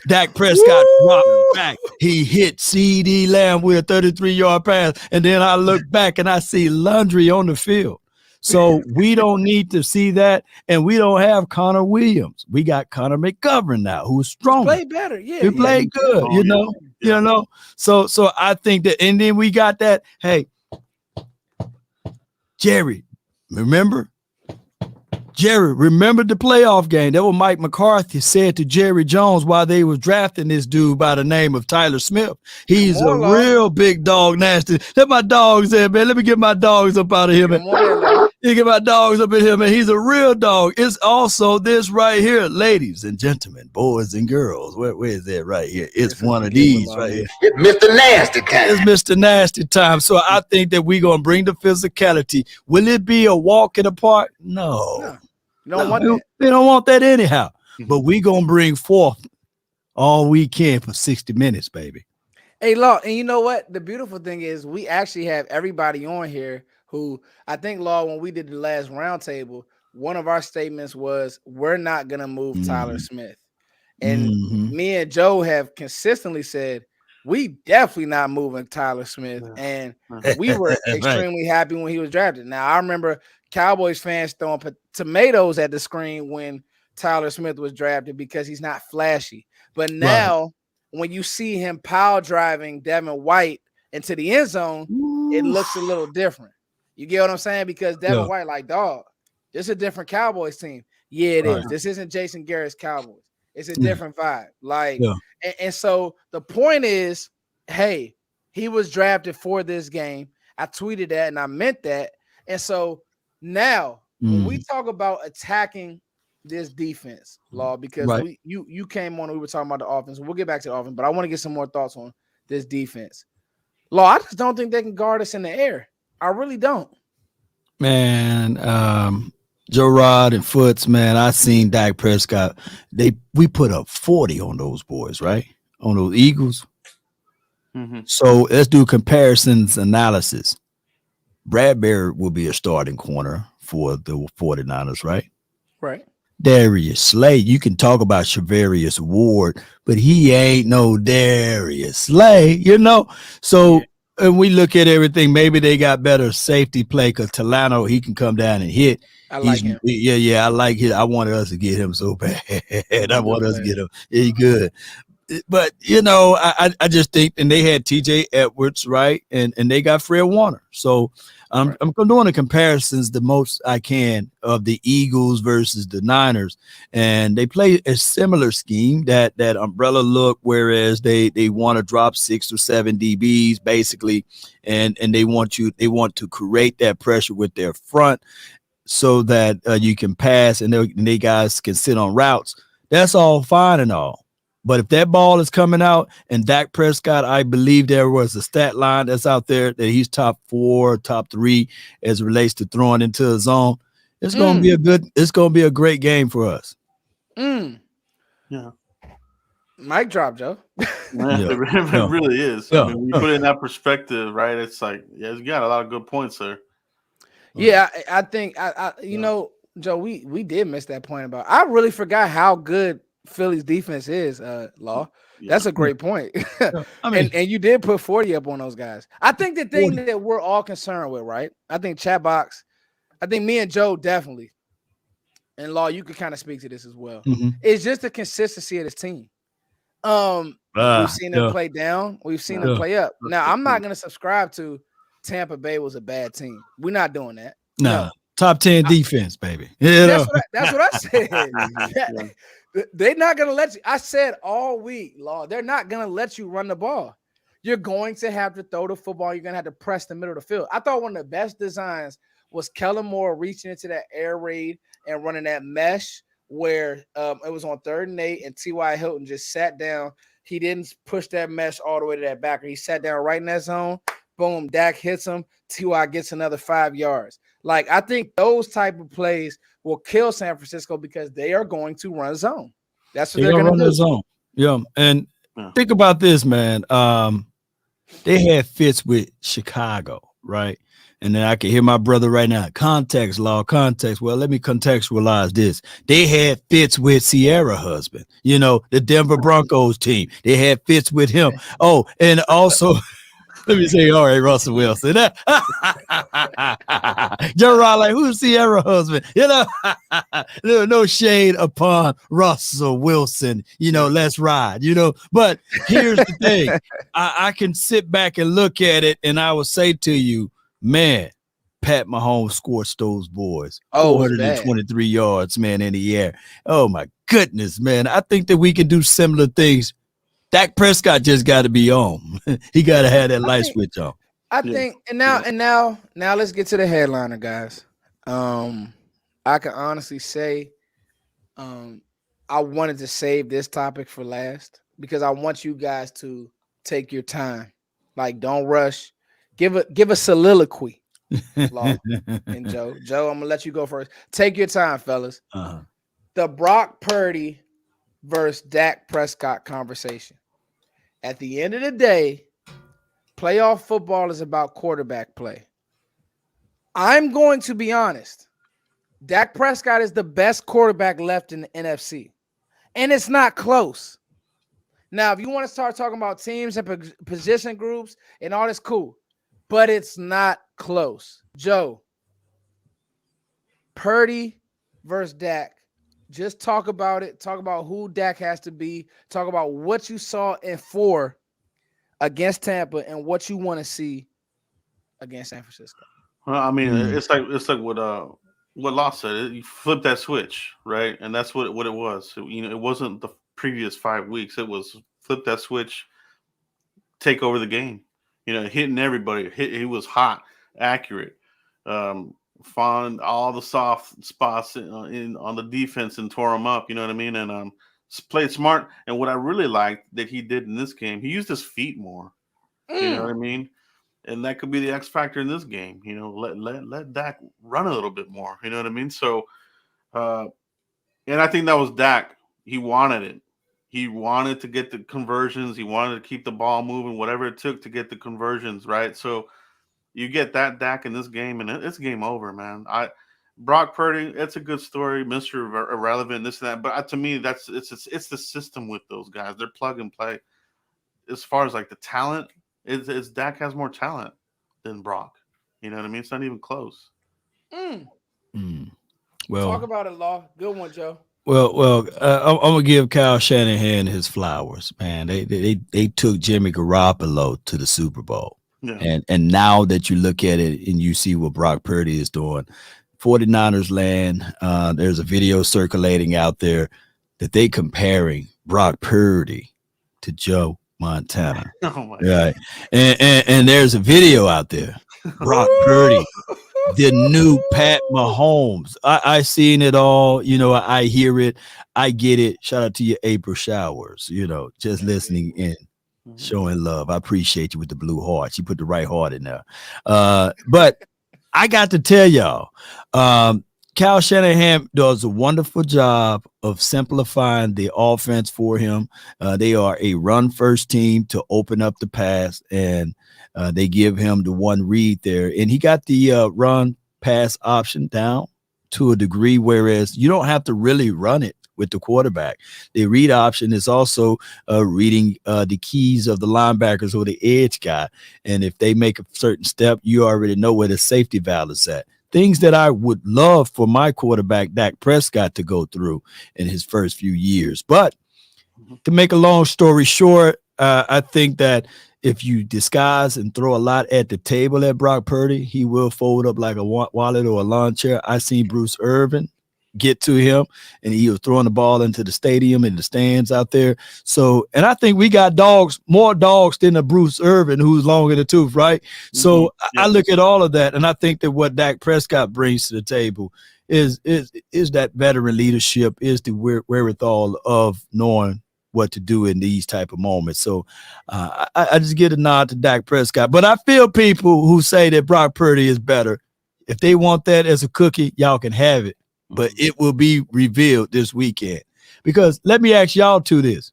Dak Prescott dropped back. He hit CD Lamb with a 33-yard pass. And then I look back and I see Landry on the field. So we don't need to see that. And we don't have Connor Williams. We got Connor McGovern now, who's strong. Played better. Yeah. He played good, you know. So I think that, and then we got that. Hey, Jerry, remember the playoff game? That what Mike McCarthy said to Jerry Jones while they was drafting this dude by the name of Tyler Smith. He's a real big dog, nasty. Let my dogs in, man. Let me get my dogs up out of here, man. You get my dogs up in here, man. He's a real dog. It's also this right here, ladies and gentlemen, boys and girls. Where is that right here? It's one of these right here. It's Mr. Nasty Time. It's Mr. Nasty Time. So I think that we're going to bring the physicality. Will it be a walk in the park? No. You don't want that. They don't want that anyhow. But we going to bring forth all we can for 60 minutes, baby. Hey, Law, and you know what? The beautiful thing is we actually have everybody on here who I think, Law, when we did the last roundtable, one of our statements was we're not going to move Tyler Smith. And me and Joe have consistently said we definitely not moving Tyler Smith. And we were extremely happy when he was drafted. Now, I remember Cowboys fans throwing tomatoes at the screen when Tyler Smith was drafted because he's not flashy. But now when you see him pile driving Devin White into the end zone, it looks a little different. You get what I'm saying? Because Devin White, like, dog, this is a different Cowboys team. Yeah, it is. This isn't Jason Garrett's Cowboys. It's a different vibe. Like, and so the point is, hey, he was drafted for this game. I tweeted that and I meant that. And so now when we talk about attacking this defense, Law, because you came on and we were talking about the offense. We'll get back to the offense, but I want to get some more thoughts on this defense. Law, I just don't think they can guard us in the air. I really don't. Man, Joe Rod and Foots, man, I seen Dak Prescott. We put up 40 on those boys, right? On those Eagles. So let's do comparisons analysis. Bradbury will be a starting corner for the 49ers, right? Right. Darius Slay, you can talk about Shavarius Ward, but he ain't no Darius Slay, you know? So and we look at everything, maybe they got better safety play because Talano, he can come down and hit. I like him. Yeah, I like it. I wanted us to get him so bad. I wanted us to get him. He good. But, you know, I just think, and they had TJ Edwards, right? And they got Fred Warner. So I'm doing the comparisons the most I can of the Eagles versus the Niners. And they play a similar scheme, that umbrella look, whereas they want to drop 6 or 7 DBs basically. And they want to create that pressure with their front so that you can pass and they guys can sit on routes. That's all fine and all. But if that ball is coming out and Dak Prescott, I believe there was a stat line that's out there that he's top 4, top 3 as it relates to throwing into the zone. It's going to be a great game for us. Yeah. Mic drop, Joe. It really is. I mean, when you put it in that perspective, right? It's like, you got a lot of good points there. Yeah, I think you know, Joe, we did miss that point about. I really forgot how good Philly's defense is, Law. That's a great point. I mean, and you did put 40 up on those guys. I think the thing that we're all concerned with, right? I think chat box, I think me and Joe definitely, and Law, you could kind of speak to this as well. It's just the consistency of this team. We've seen them play down, we've seen them play up. Now, I'm not gonna subscribe to Tampa Bay was a bad team. We're not doing that. No. Top 10 defense, baby. That's what I said. They're not going to let you. I said all week, Law, they're not going to let you run the ball. You're going to have to throw the football. You're going to have to press the middle of the field. I thought one of the best designs was Kellen Moore reaching into that air raid and running that mesh where it was on 3rd and 8, and T.Y. Hilton just sat down. He didn't push that mesh all the way to that backer. He sat down right in that zone. Boom, Dak hits him. T.Y. gets another 5 yards. Like, I think those type of plays will kill San Francisco because they are going to run zone. That's what they're going to run do. the zone. Yeah, and think about this, man. They had fits with Chicago, right? And then I can hear my brother right now. Context, law, context. Well, let me contextualize this. They had fits with Sierra husband, the Denver Broncos team. They had fits with him. Oh, and also, let me say, all right, Russell Wilson. Joe Rod, like, who's Sierra husband? No shade upon Russell Wilson. Let's ride. But here's the thing. I can sit back and look at it, and I will say to you, man, Pat Mahomes scorched those boys. 423 yards, man, in the air. Oh, my goodness, man. I think that we can do similar things. Dak Prescott just got to be on. He got to have that light switch on. I think, and now let's get to the headliner, guys. I can honestly say, I wanted to save this topic for last because I want you guys to take your time. Like, don't rush. Give a soliloquy, Law and Joe. Joe, I'm gonna let you go first. Take your time, fellas. The Brock Purdy versus Dak Prescott conversation. At the end of the day, playoff football is about quarterback play. I'm going to be honest. Dak Prescott is the best quarterback left in the NFC, and it's not close. Now, if you want to start talking about teams and position groups and all this, cool, but it's not close. Joe, Purdy versus Dak. Just talk about it. Talk about who Dak has to be. Talk about what you saw in 4 against Tampa and what you want to see against San Francisco. Well, I mean, it's like what Law said. You flip that switch, right? And that's what it was. It wasn't the previous 5 weeks. It was flip that switch, take over the game. Hitting everybody. He was hot, accurate. Found all the soft spots on the defense and tore them up. You know what I mean? And played smart. And what I really liked that he did in this game, he used his feet more. You know what I mean? And that could be the X factor in this game. Let Dak run a little bit more. You know what I mean? So, and I think that was Dak. He wanted it. He wanted to get the conversions. He wanted to keep the ball moving, whatever it took to get the conversions, right? So you get that Dak in this game, and it's game over, man. Brock Purdy, it's a good story, Mr. Irrelevant, this and that. But to me, it's the system with those guys. They're plug and play. As far as like the talent, it's Dak has more talent than Brock. You know what I mean? It's not even close. Well, talk about it, Law. Good one, Joe. Well, I'm gonna give Kyle Shanahan his flowers, man. They took Jimmy Garoppolo to the Super Bowl, and now that you look at it and you see what Brock Purdy is doing, 49ers land. There's a video circulating out there that they comparing Brock Purdy to Joe Montana. Oh my God. And there's a video out there, Brock Purdy, the new Pat Mahomes. I seen it all, I hear it, I get it. Shout out to your April showers, just listening in, showing love. I appreciate you with the blue heart. You put the right heart in there. But I got to tell y'all, Kyle Shanahan does a wonderful job of simplifying the offense for him. They are a run-first team to open up the pass, and they give him the one read there. And he got the run-pass option down to a degree, whereas you don't have to really run it with the quarterback. The read option is also reading the keys of the linebackers or the edge guy. And if they make a certain step, you already know where the safety valve is at. Things that I would love for my quarterback, Dak Prescott, to go through in his first few years. But to make a long story short, I think that if you disguise and throw a lot at the table at Brock Purdy, he will fold up like a wallet or a lawn chair. I seen Bruce Irvin get to him, and he was throwing the ball into the stadium and the stands out there. So, and I think we got more dogs than a Bruce Irvin who's long in the tooth, right? So I look at all of that, and I think that what Dak Prescott brings to the table is that veteran leadership, is the wherewithal of knowing what to do in these type of moments. So I just get a nod to Dak Prescott. But I feel people who say that Brock Purdy is better. If they want that as a cookie, y'all can have it. But it will be revealed this weekend. Because let me ask y'all two this.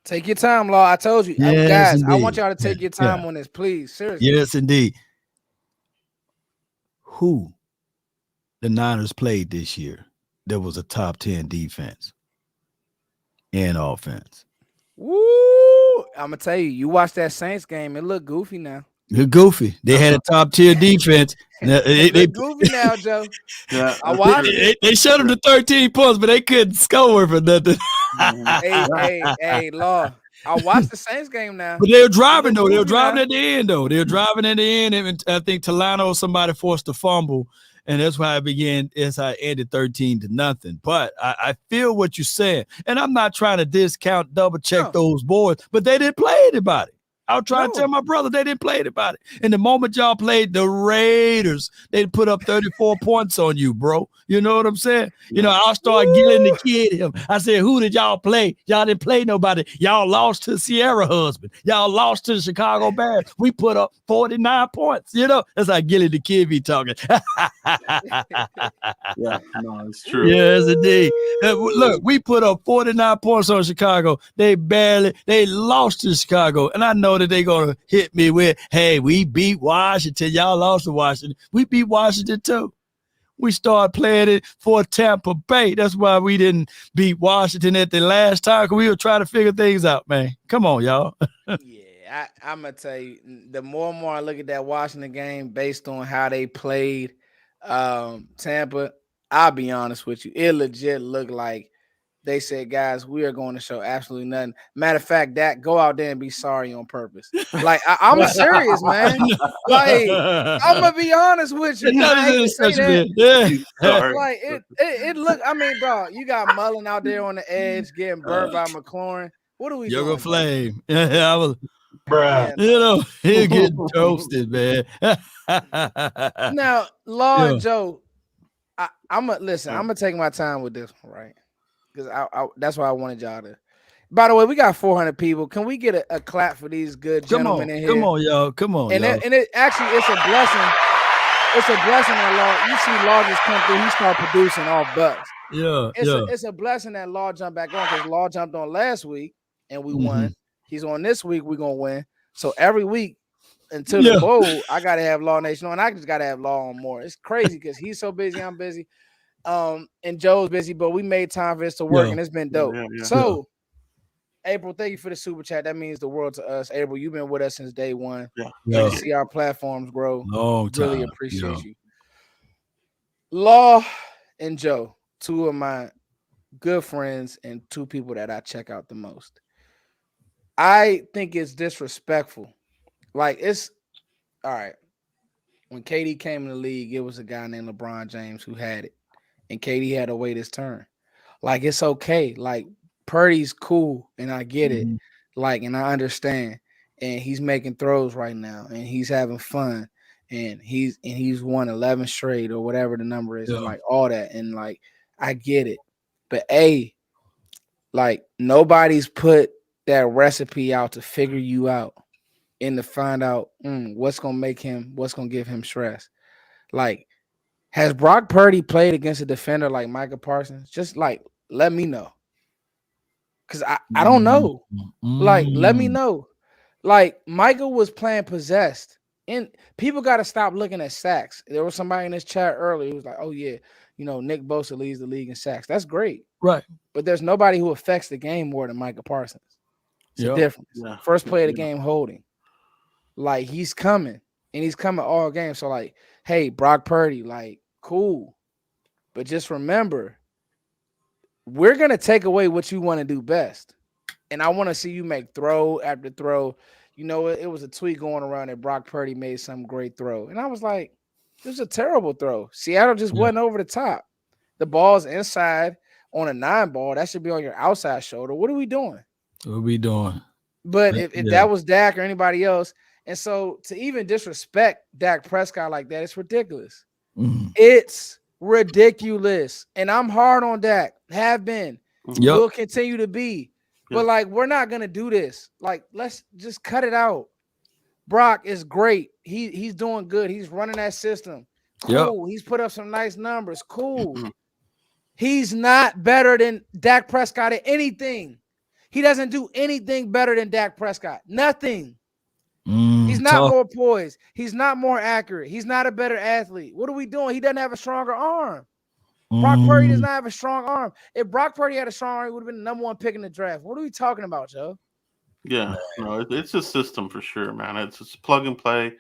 Take your time, Law. I told you. Yes, guys, indeed. I want y'all to take your time on this, please. Seriously. Yes, indeed. Who the Niners played this year that was a top 10 defense and offense? Woo! I'm going to tell you, you watch that Saints game, it looked goofy now. They're goofy. They had a top tier defense. They goofy now, Joe. Yeah, I watched it. They shut them to 13 points, but they couldn't score for nothing. Hey, Law. I watched the Saints game now. But they were driving, though. They were driving at the end, though. They were driving at the end, and I think Talano, somebody forced a fumble, and that's why it ended 13-0. But I feel what you're saying, and I'm not trying to discount, double check those boards, but they didn't play anybody. I was trying to tell my brother they didn't play anybody. And the moment y'all played the Raiders, they put up 34 points on you, bro. You know what I'm saying? You know, I'll start gilling the kid him. I said, who did y'all play? Y'all didn't play nobody. Y'all lost to Sierra husband. Y'all lost to the Chicago Bears. We put up 49 points. You know, that's how Gilly the kid be talking. Yeah, no, it's true. Yes, indeed. Look, we put up 49 points on Chicago. They lost to Chicago. And I know that they're going to hit me with, hey, we beat Washington. Y'all lost to Washington. We beat Washington too. We started playing it for Tampa Bay. That's why we didn't beat Washington at the last time, because we were trying to figure things out, man. Come on, y'all. Yeah, I'm going to tell you, the more and more I look at that Washington game based on how they played Tampa, I'll be honest with you, it legit looked like they said, guys, we are going to show absolutely nothing. Matter of fact, that go out there and be sorry on purpose. Like, I'm serious, man. Like, I'm going to be honest with you. Like, it look, I mean, dog, you got Mullen out there on the edge getting burned by McLaurin. What are we doing? You're a flame. I was, you know, he'll get toasted, man. Now, Lord Joe, I'm going to take my time with this one, right? Because that's why I wanted y'all to. By the way, we got 400 people. Can we get a clap for these good gentlemen in here? Come on, y'all. Come on, and y'all. It actually, it's a blessing. It's a blessing that Law. You see Law just come through. He start producing all bucks. It's a blessing that Law jumped back on, because Law jumped on last week and we won. He's on this week. We're going to win. So every week until the bowl, I got to have Law Nation on. I just got to have Law on more. It's crazy because he's so busy. I'm busy. And Joe's busy, but we made time for this to work, and it's been dope. So, April, thank you for the super chat. That means the world to us. April, you've been with us since day one. To see our platforms grow. Long time. Really appreciate you. Law and Joe, two of my good friends and two people that I check out the most. I think it's disrespectful. Like, it's all right. When KD came in the league, it was a guy named LeBron James who had it. And KD had to wait his turn. Like, it's okay. Like, Purdy's cool, and I get it. Like, and I understand. And he's making throws right now, and he's having fun. And he's won 11 straight or whatever the number is, and like all that. And like, I get it. But like, nobody's put that recipe out to figure you out and to find out what's gonna give him stress. Like, has Brock Purdy played against a defender like Micah Parsons? Just like, let me know. Because I don't know. Like, let me know. Like, Micah was playing possessed. And people got to stop looking at sacks. There was somebody in this chat earlier who was like, oh, yeah, you know, Nick Bosa leads the league in sacks. That's great. Right. But there's nobody who affects the game more than Micah Parsons. It's a difference. Yeah. First play of the game holding. Like, he's coming. And he's coming all game. So, like, hey, Brock Purdy, like, cool. But just remember, we're going to take away what you want to do best. And I want to see you make throw after throw. You know, it was a tweet going around that Brock Purdy made some great throw. And I was like, this is a terrible throw. Seattle just wasn't over the top. The ball's inside on a 9-ball. That should be on your outside shoulder. What are we doing? What are we doing? But if that was Dak or anybody else, and so to even disrespect Dak Prescott like that, it's ridiculous. It's ridiculous. And I'm hard on Dak. Have been. Yep. Will continue to be. But like, we're not gonna do this. Like, let's just cut it out. Brock is great. He's doing good. He's running that system. Cool. He's put up some nice numbers. Cool. He's not better than Dak Prescott at anything. He doesn't do anything better than Dak Prescott. Nothing. He's not more poised. He's not more accurate. He's not a better athlete. What are we doing? He doesn't have a stronger arm. Brock Purdy does not have a strong arm. If Brock Purdy had a strong arm, he would have been the number one pick in the draft. What are we talking about, Joe? Yeah, no, it's a system for sure, man. It's just plug and play.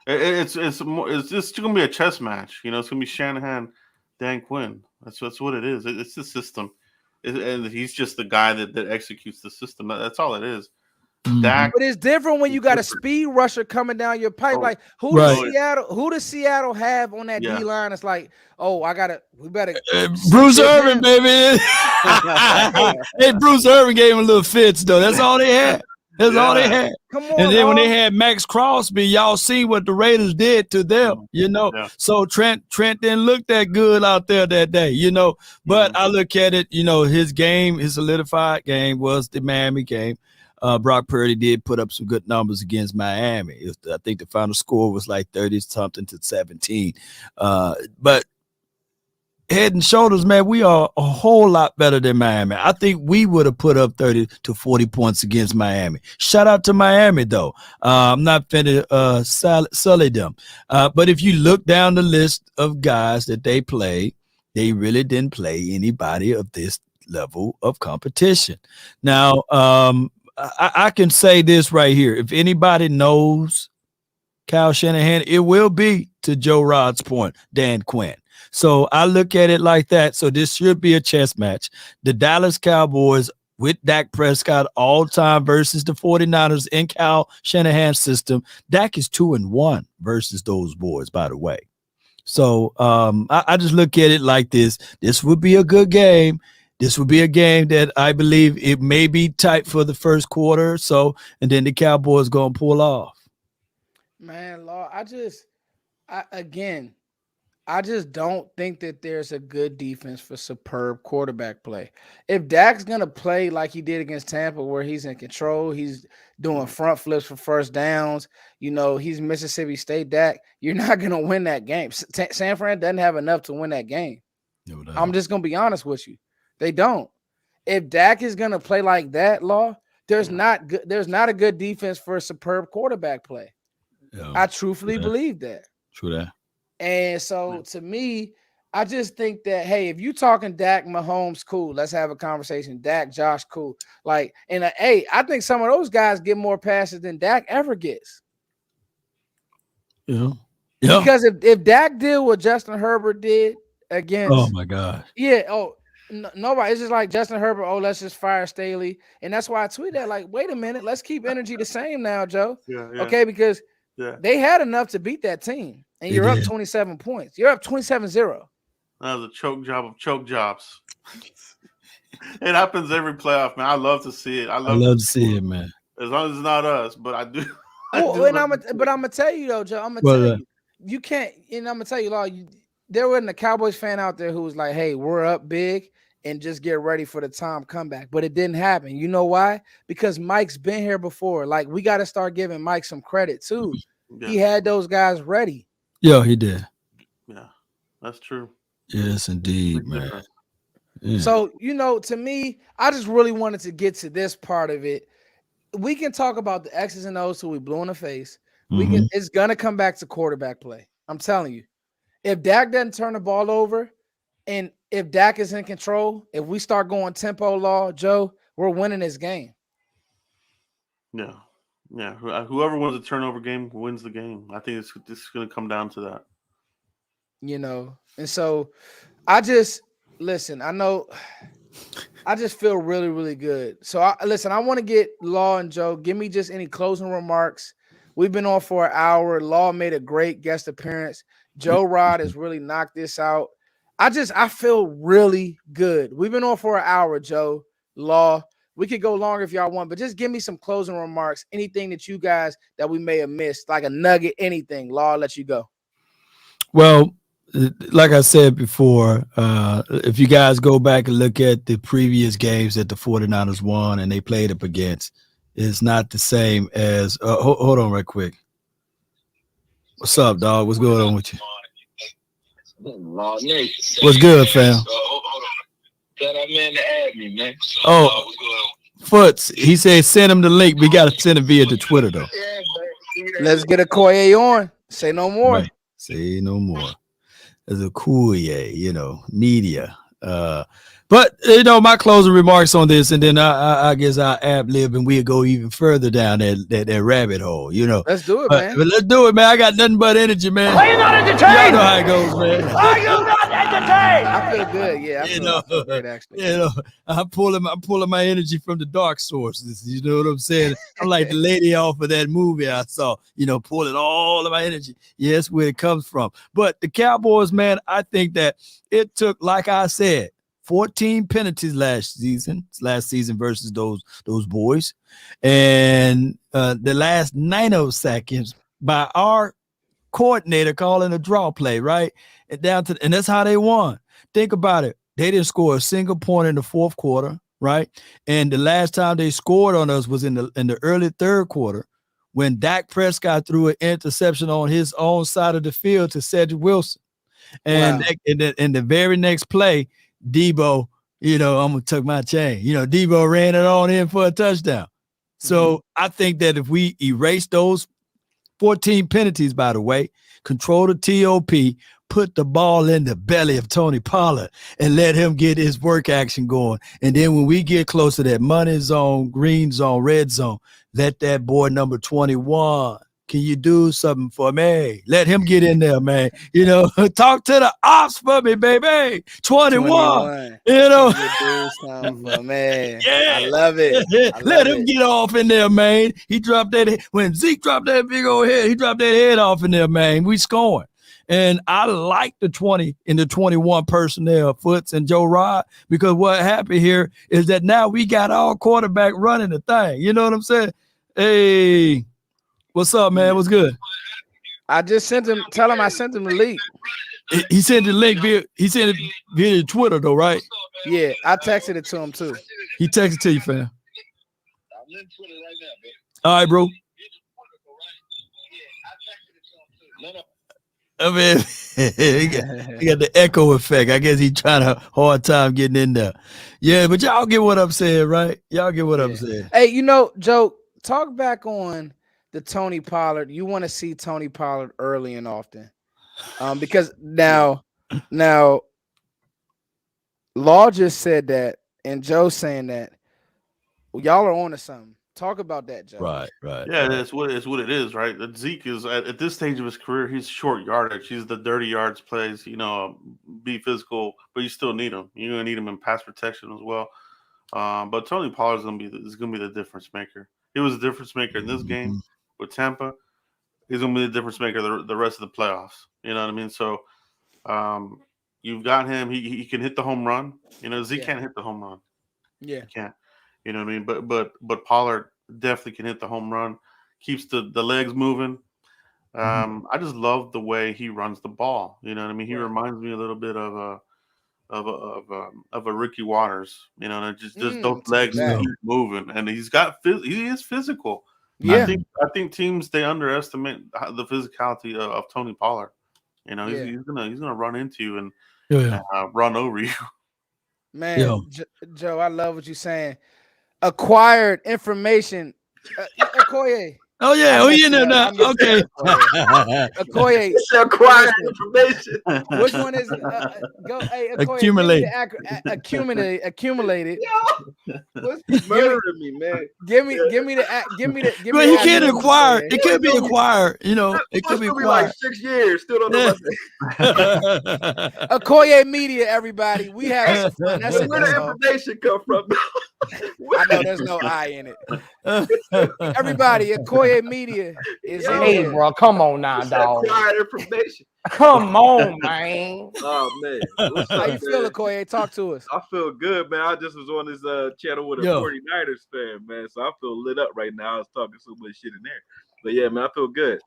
It's just gonna be a chess match. You know, it's gonna be Shanahan, Dan Quinn. That's what it is. It's the system, and he's just the guy that executes the system. That's all it is. Dak, but it's different when you got a speed rusher coming down your pipe. Like who does Seattle have on that D line? It's like, we better Bruce Irvin, baby. Hey, Bruce Irvin gave him a little fits though. That's all they had. That's all they had. Come on, and then when they had Max Crosby, y'all see what the Raiders did to them, you know. Yeah. So Trent didn't look that good out there that day, you know. But I look at it, you know, his solidified game was the Miami game. Brock Purdy did put up some good numbers against Miami. I think the final score was like 30-something to 17. But head and shoulders, man, we are a whole lot better than Miami. I think we would have put up 30 to 40 points against Miami. Shout out to Miami, though. I'm not finna sully them. But if you look down the list of guys that they played, they really didn't play anybody of this level of competition. Now, I can say this right here. If anybody knows Kyle Shanahan, it will be, to Joe Rod's point, Dan Quinn. So I look at it like that. So this should be a chess match. The Dallas Cowboys with Dak Prescott all time versus the 49ers in Kyle Shanahan's system. Dak is 2-1 versus those boys, by the way. So I just look at it like this. This would be a good game. This would be a game that I believe it may be tight for the first quarter or so, and then the Cowboys going to pull off. Man, Lord, I just don't think that there's a good defense for superb quarterback play. If Dak's going to play like he did against Tampa, where he's in control, he's doing front flips for first downs, you know, he's Mississippi State Dak, you're not going to win that game. San Fran doesn't have enough to win that game. No, I'm just going to be honest with you. They don't. If Dak is going to play like that, there's not a good defense for a superb quarterback play. Yeah, I truthfully believe that. True that. And so to me, I just think that, hey, if you talking Dak, Mahomes, cool. Let's have a conversation. Dak, Josh, cool. Like, and hey, I think some of those guys get more passes than Dak ever gets. Yeah. Because if Dak did what Justin Herbert did against, oh my God. Yeah. Oh, nobody. It's just like Justin Herbert. Oh, let's just fire Staley. And that's why I tweeted that. Like, wait a minute. Let's keep energy the same now, Joe. Yeah. Okay, because they had enough to beat that team. And you're up 27 points. You're up 27-0. That was a choke job of choke jobs. It happens every playoff, man. I love to see it. I love to see it, man. As long as it's not us, but I do. But I'm gonna tell you though, Joe. I'm gonna tell you, you can't. And I'm gonna tell you, there wasn't a Cowboys fan out there who was like, "Hey, we're up big and just get ready for the Tom comeback." But it didn't happen. You know why? Because Mike's been here before. Like, we got to start giving Mike some credit too. Yeah. He had those guys ready. Yeah, he did. Yeah, that's true. Yes, indeed, man. Yeah. So, you know, to me, I just really wanted to get to this part of it. We can talk about the X's and O's till we blue in the face. It's gonna come back to quarterback play. I'm telling you. If Dak doesn't turn the ball over, and if Dak is in control, if we start going tempo, Joe, we're winning this game. Yeah. Yeah. Whoever wins the turnover game wins the game. I think this is going to come down to that. You know, and so I just I know I just feel really, really good. So I want to get Law and Joe. Give me just any closing remarks. We've been on for an hour. Law made a great guest appearance. Joe Rod has really knocked this out. I feel really good. We've been on for an hour, Joe, Law. We could go longer if y'all want, but just give me some closing remarks. Anything that you guys that we may have missed, like a nugget, anything. Law, I'll let you go. Well, like I said before, if you guys go back and look at the previous games that the 49ers won and they played up against, it's not the same as hold on right quick. What's up, dog? What's going on with you? What's good, fam? That I man to add me, man. Oh, Foots, he said send him the link. We got to send it via the Twitter, though. Let's get Akoye on. Say no more. Right. Say no more. As Akoye, media. But my closing remarks on this, and then I guess I'll ad lib and we'll go even further down that rabbit hole. Let's do it, man. But let's do it, man. I got nothing but energy, man. Are you not entertained? Y'all know how it goes, man. Are you not entertained? I feel good. Yeah, I feel great actually. I'm pulling my energy from the dark sources. You know what I'm saying? I'm like the lady off of that movie I saw. Pulling all of my energy. Yes, where it comes from. But the Cowboys, man, I think that it took, like I said, 14 penalties last season versus those boys, and the last 9 of seconds by our coordinator calling a draw play, right? And that's how they won. Think about it. They didn't score a single point in the fourth quarter, right? And the last time they scored on us was in the early third quarter when Dak Prescott threw an interception on his own side of the field to Cedric Wilson. And in the very next play, Debo, I'm gonna tuck my chain. Debo ran it on in for a touchdown. So I think that if we erase those 14 penalties, by the way, control the TOP, put the ball in the belly of Tony Pollard and let him get his work action going. And then when we get close to that money zone, green zone, red zone, let that boy number 21. Can you do something for me? Let him get in there, man. Talk to the ops for me, baby. 21. Do something for me. Yeah. I love it. Let him get off in there, man. He dropped that. When Zeke dropped that big old head, he dropped that head off in there, man. We scoring. And I like the 20 and the 21 personnel, Foots and Joe Rod, because what happened here is that now we got our quarterback running the thing. You know what I'm saying? Hey. What's up, man? What's good? I just sent him. Tell him I sent him the link. He sent the link via Twitter, though, right? Yeah, I texted it to him too. He texted to you, fam. All right, bro. I mean, he got the echo effect. I guess he's trying a hard time getting in there. Yeah, but y'all get what I'm saying, right? Y'all get what I'm saying. Hey, Joe, talk back on the Tony Pollard. You want to see Tony Pollard early and often, because now Law just said that, and Joe's saying that y'all are on to something. Talk about that, Joe. Right. Yeah, that's what it is, right? Zeke is at this stage of his career, he's short yardage. He's the dirty yards plays, be physical, but you still need him. You're gonna need him in pass protection as well. But Tony Pollard is gonna be the difference maker. He was a difference maker in this game with Tampa. He's gonna be the difference maker the rest of the playoffs. You know what I mean? So you've got him. He can hit the home run. Zeke can't hit the home run. Yeah, he can't. You know what I mean? But Pollard definitely can hit the home run. Keeps the legs moving. I just love the way he runs the ball. You know what I mean? He reminds me a little bit of a Ricky Waters. Just those legs keep moving, and he is physical. Yeah, I think teams they underestimate the physicality of Tony Pollard. He's gonna run into you and run over you. Man, Joe, I love what you're saying. Acquired information, Okoye. Oh yeah, you know now. Okay, Akoye. It's acquired information. Which one is go? Hey, Akoye, accumulated. What's murdering me, man? Give me the. But he can't acquire. It could be acquired. It could be acquired. Like 6 years. Still don't know. Akoye Media, everybody. We have some fun. That's where the information come from. I know there's no I in it. Everybody, Akoye Media is in Hey, here. bro, come on now, dog. Information. Come on, man. Oh man, How you feel, Akoye? Talk to us. I feel good, man. I just was on this channel with a 49ers fan, man. So I feel lit up right now. I was talking so much shit in there, but yeah, man, I feel good.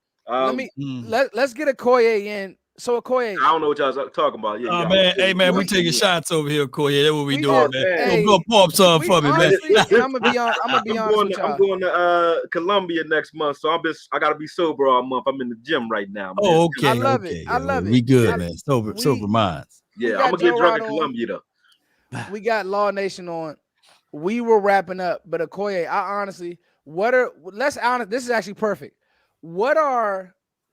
Let's get Akoye in Okoye, I don't know what y'all talking about. Yeah, Man, hey man, we we- taking shots over here, Okoye. That's what we doing, Oh, man. man. Hey, Go pour up some for me, man. honestly, and I'm gonna be honest with I'm y'all. going to Colombia next month, so I gotta be sober all month. I'm in the gym right now, man. Oh, okay. I love it. Okay. I love We it. good, man. Sober minds. Yeah, got I'm gonna get Joe drunk Rod in on. Colombia though. We got Law Nation on. We were wrapping up, but Okoye, I honestly, let's honest, this is actually perfect.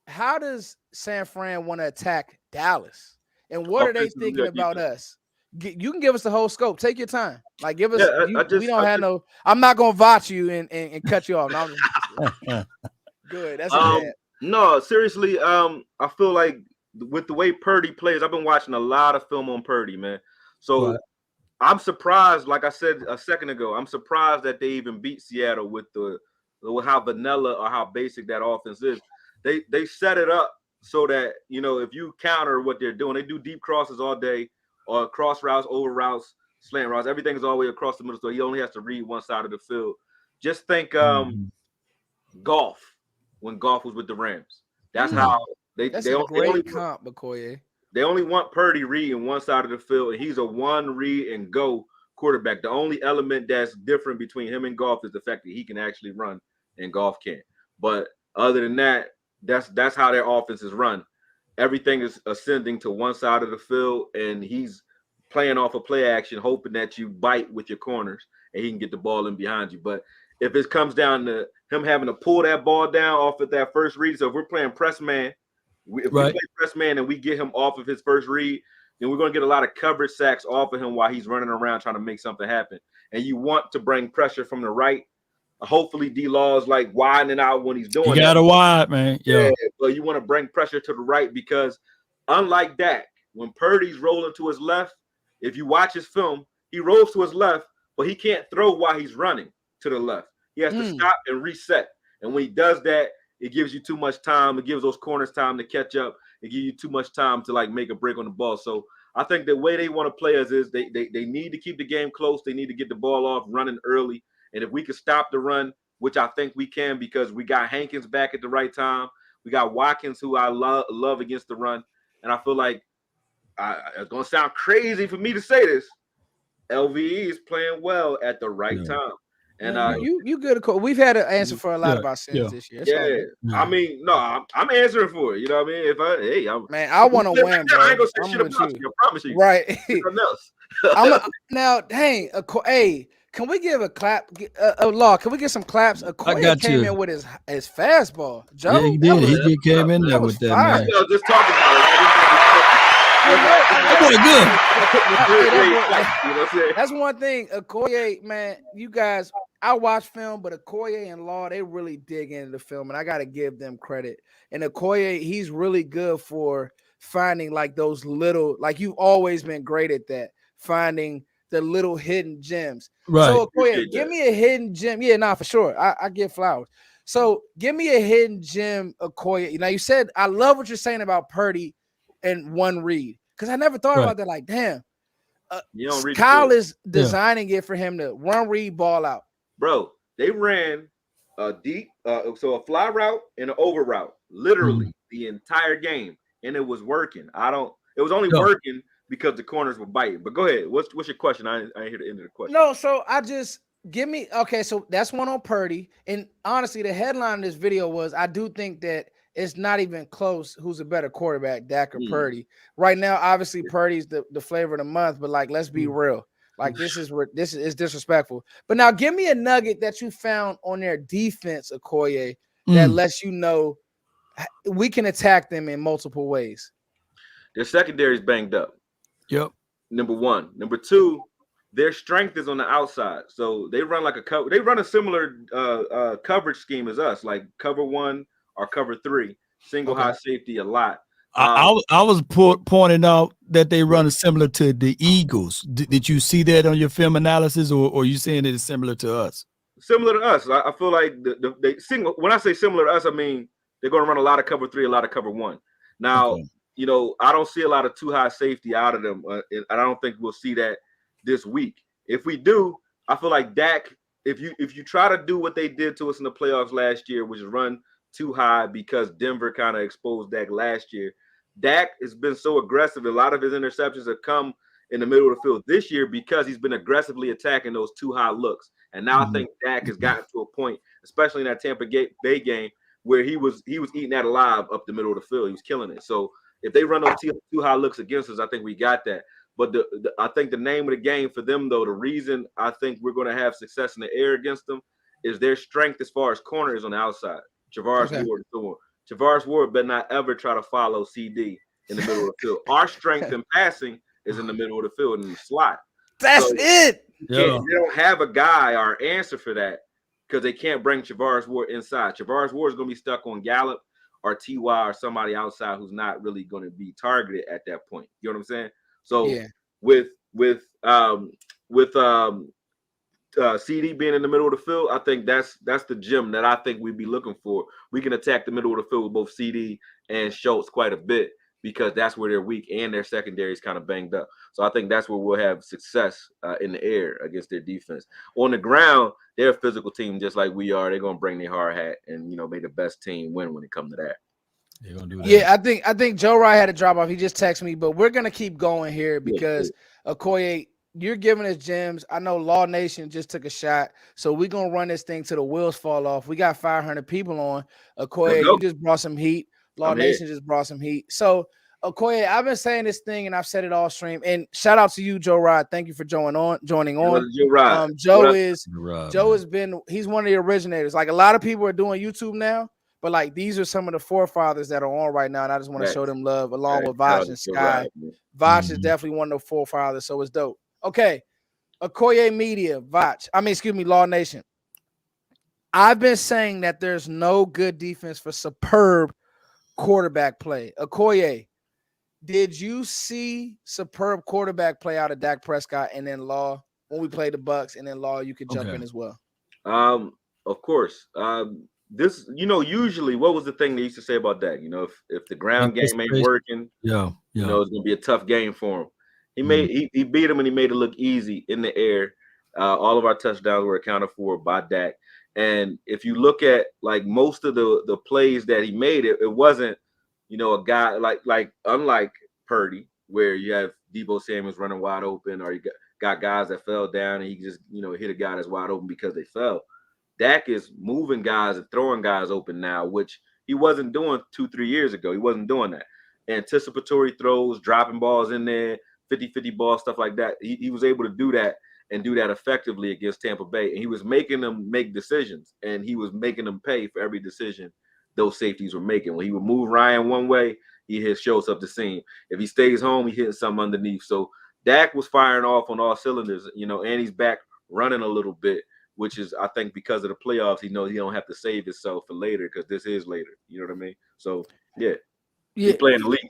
How does San Fran want to attack Dallas? And what are they thinking about us? You can give us the whole scope. Take your time. Like, give us, I'm not going to vote you and cut you off. No, good. That's a bad. No, seriously, I feel like with the way Purdy plays, I've been watching a lot of film on Purdy, man. So Right. I'm surprised, like I said a second ago, I'm surprised that they even beat Seattle with how vanilla or how basic that offense is. They set it up so that, if you counter what they're doing, they do deep crosses all day, or cross routes, over routes, slant routes. Everything is all the way across the middle, so he only has to read one side of the field. Just think Golf, when Golf was with the Rams. That's how That's a great comp, Okoye. They only want Purdy reading one side of the field, and he's a one read and go quarterback. The only element that's different between him and Golf is the fact that he can actually run and Golf can't. But other than that, that's how their offense is run. Everything is ascending to one side of the field, and he's playing off a play action, hoping that you bite with your corners and he can get the ball in behind you. But if it comes down to him having to pull that ball down off of that first read, so if we're playing press man, we play press man and we get him off of his first read, then we're going to get a lot of coverage sacks off of him while he's running around trying to make something happen. And you want to bring pressure from the right. Hopefully, D-Law's like widening out when he's doing that. You got to wide, man. Yeah. But you want to bring pressure to the right because unlike Dak, when Purdy's rolling to his left, if you watch his film, he rolls to his left, but he can't throw while he's running to the left. He has to stop and reset. And when he does that, it gives you too much time. It gives those corners time to catch up. It gives you too much time to make a break on the ball. So I think the way they want to play us is they need to keep the game close. They need to get the ball off running early. And if we can stop the run, which I think we can because we got Hankins back at the right time. We got Watkins, who I love against the run. And I feel like it's going to sound crazy for me to say this. LVE is playing well at the right time. And you good. We've had an answer for a lot of our sins this year. I mean, no, I'm answering for it. You know what I mean? I want to win, bro. I ain't gonna say shit about you. I promise you. Right. Else. Now, dang, hey, can we give a clap? Law, can we get some claps? Okoye came in with his fastball. Joe, yeah, he did. He came in there with that, man. Just talking about it. That's one thing. Okoye, man, you guys, I watch film, but Okoye and Law, they really dig into the film, and I got to give them credit. And Okoye, he's really good for finding those little, you've always been great at that, finding the little hidden gems. Right. So Okoye, give me a hidden gem. Yeah, nah, for sure. I give flowers. So give me a hidden gem, Okoye. Now you said, I love what you're saying about Purdy and one read, because I never thought about that. Damn. Kyle is designing it for him to run, read, ball out. Bro, they ran a deep, so a fly route and an over route, literally the entire game, and it was working. It was only working because the corners were biting. But go ahead. What's your question? I didn't hear the end of the question. No, so I just so that's one on Purdy. And honestly, the headline of this video was, I do think that it's not even close who's a better quarterback, Dak or Purdy. Right now, obviously, Purdy's the flavor of the month, but let's be real. This is disrespectful. But now give me a nugget that you found on their defense, Okoye, that lets you know we can attack them in multiple ways. Their secondary is banged up. Yep. Number one. Number two, their strength is on the outside. So they run they run a similar coverage scheme as us, like cover one or cover three, single high safety a lot. I was pointing out that they run similar to the Eagles. Did you see that on your film analysis, or are you saying it is similar to us? Similar to us. I feel like when I say similar to us, I mean they're going to run a lot of cover three, a lot of cover one. Now, I don't see a lot of too high safety out of them, and I don't think we'll see that this week. If we do, I feel like Dak, if you try to do what they did to us in the playoffs last year, which is run too high because Denver kind of exposed Dak last year, Dak has been so aggressive. A lot of his interceptions have come in the middle of the field this year because he's been aggressively attacking those too high looks. And now I think Dak has gotten to a point, especially in that Tampa Bay game, where he was eating that alive up the middle of the field. He was killing it. So if they run those too high looks against us, I think we got that. But I think the name of the game for them, though, the reason I think we're going to have success in the air against them is their strength as far as corners on the outside. Javarius Ward is the one. Javarius Ward better not ever try to follow CD in the middle of the field. Our strength in passing is in the middle of the field in the slot. That's it. They don't have a guy or answer for that because they can't bring Javarius Ward inside. Javarius Ward is going to be stuck on Gallup or TY or somebody outside who's not really going to be targeted at that point. You know what I'm saying? So with CD being in the middle of the field, I think that's the gem that I think we'd be looking for. We can attack the middle of the field with both CD and Schultz quite a bit because that's where they're weak and their secondary is kind of banged up. So I think that's where we'll have success in the air against their defense. On the ground, they're a physical team just like we are. They're gonna bring their hard hat and make the best team win when it comes to that. They're gonna do that. Yeah, I think Joe Wright had a drop off. He just texted me, but we're gonna keep going here because Okoye, you're giving us gems. I know Law Nation just took a shot, so we're gonna run this thing till the wheels fall off. We got 500 people on. Okoye, you just brought some heat. Law Nation just brought some heat. So Okoye, I've been saying this thing and I've said it all stream. And shout out to you, Joe Rod. Thank you for joining on. Joe has been, he's one of the originators. Like a lot of people are doing YouTube now, but like these are some of the forefathers that are on right now. And I just want to show them love along with Vosh and Sky. Vosh is definitely one of the forefathers, so it's dope. Okay. Okoye Media, Law Nation. I've been saying that there's no good defense for superb quarterback play. Okoye, did you see superb quarterback play out of Dak Prescott and then Law when we played the Bucks, and then Law, you could jump in as well? Of course. This, usually what was the thing they used to say about Dak? If the ground game ain't working, it's gonna be a tough game for him. He beat him and he made it look easy in the air. All of our touchdowns were accounted for by Dak. And if you look at like most of the plays that he made, it wasn't, a guy like unlike Purdy, where you have Deebo Samuels running wide open, or you got guys that fell down and he just, hit a guy that's wide open because they fell. Dak is moving guys and throwing guys open now, which he wasn't doing 2-3 years ago. He wasn't doing that. Anticipatory throws, dropping balls in there, 50-50 ball, stuff like that. He was able to do that and do that effectively against Tampa Bay. And he was making them make decisions, and he was making them pay for every decision those safeties were making. When he would move Ryan one way, he hit Schultz up the seam. If he stays home, he hit something underneath. So Dak was firing off on all cylinders, and he's back running a little bit, which is, I think, because of the playoffs, he knows he don't have to save himself for later because this is later. You know what I mean? So, he's playing the league.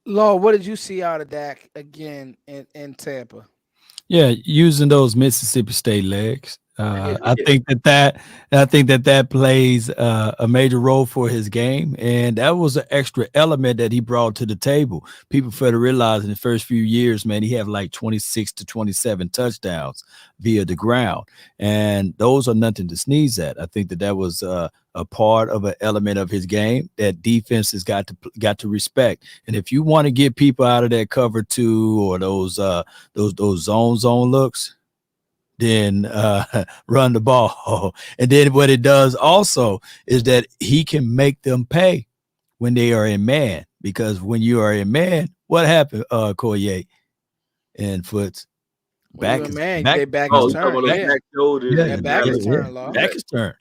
Law, what did you see out of Dak again in Tampa? Yeah, using those Mississippi State legs. I think that plays a major role for his game, and that was an extra element that he brought to the table. People fail to realize in the first few years, man, he had like 26 to 27 touchdowns via the ground, and those are nothing to sneeze at. I think that was a part of an element of his game that defense has got to respect. And if you want to get people out of that cover two or those zone looks, then run the ball. And then what it does also is that he can make them pay when they are in man, because when you are in man, what happened, Okoye and Foots? Back is turn. Back is turn.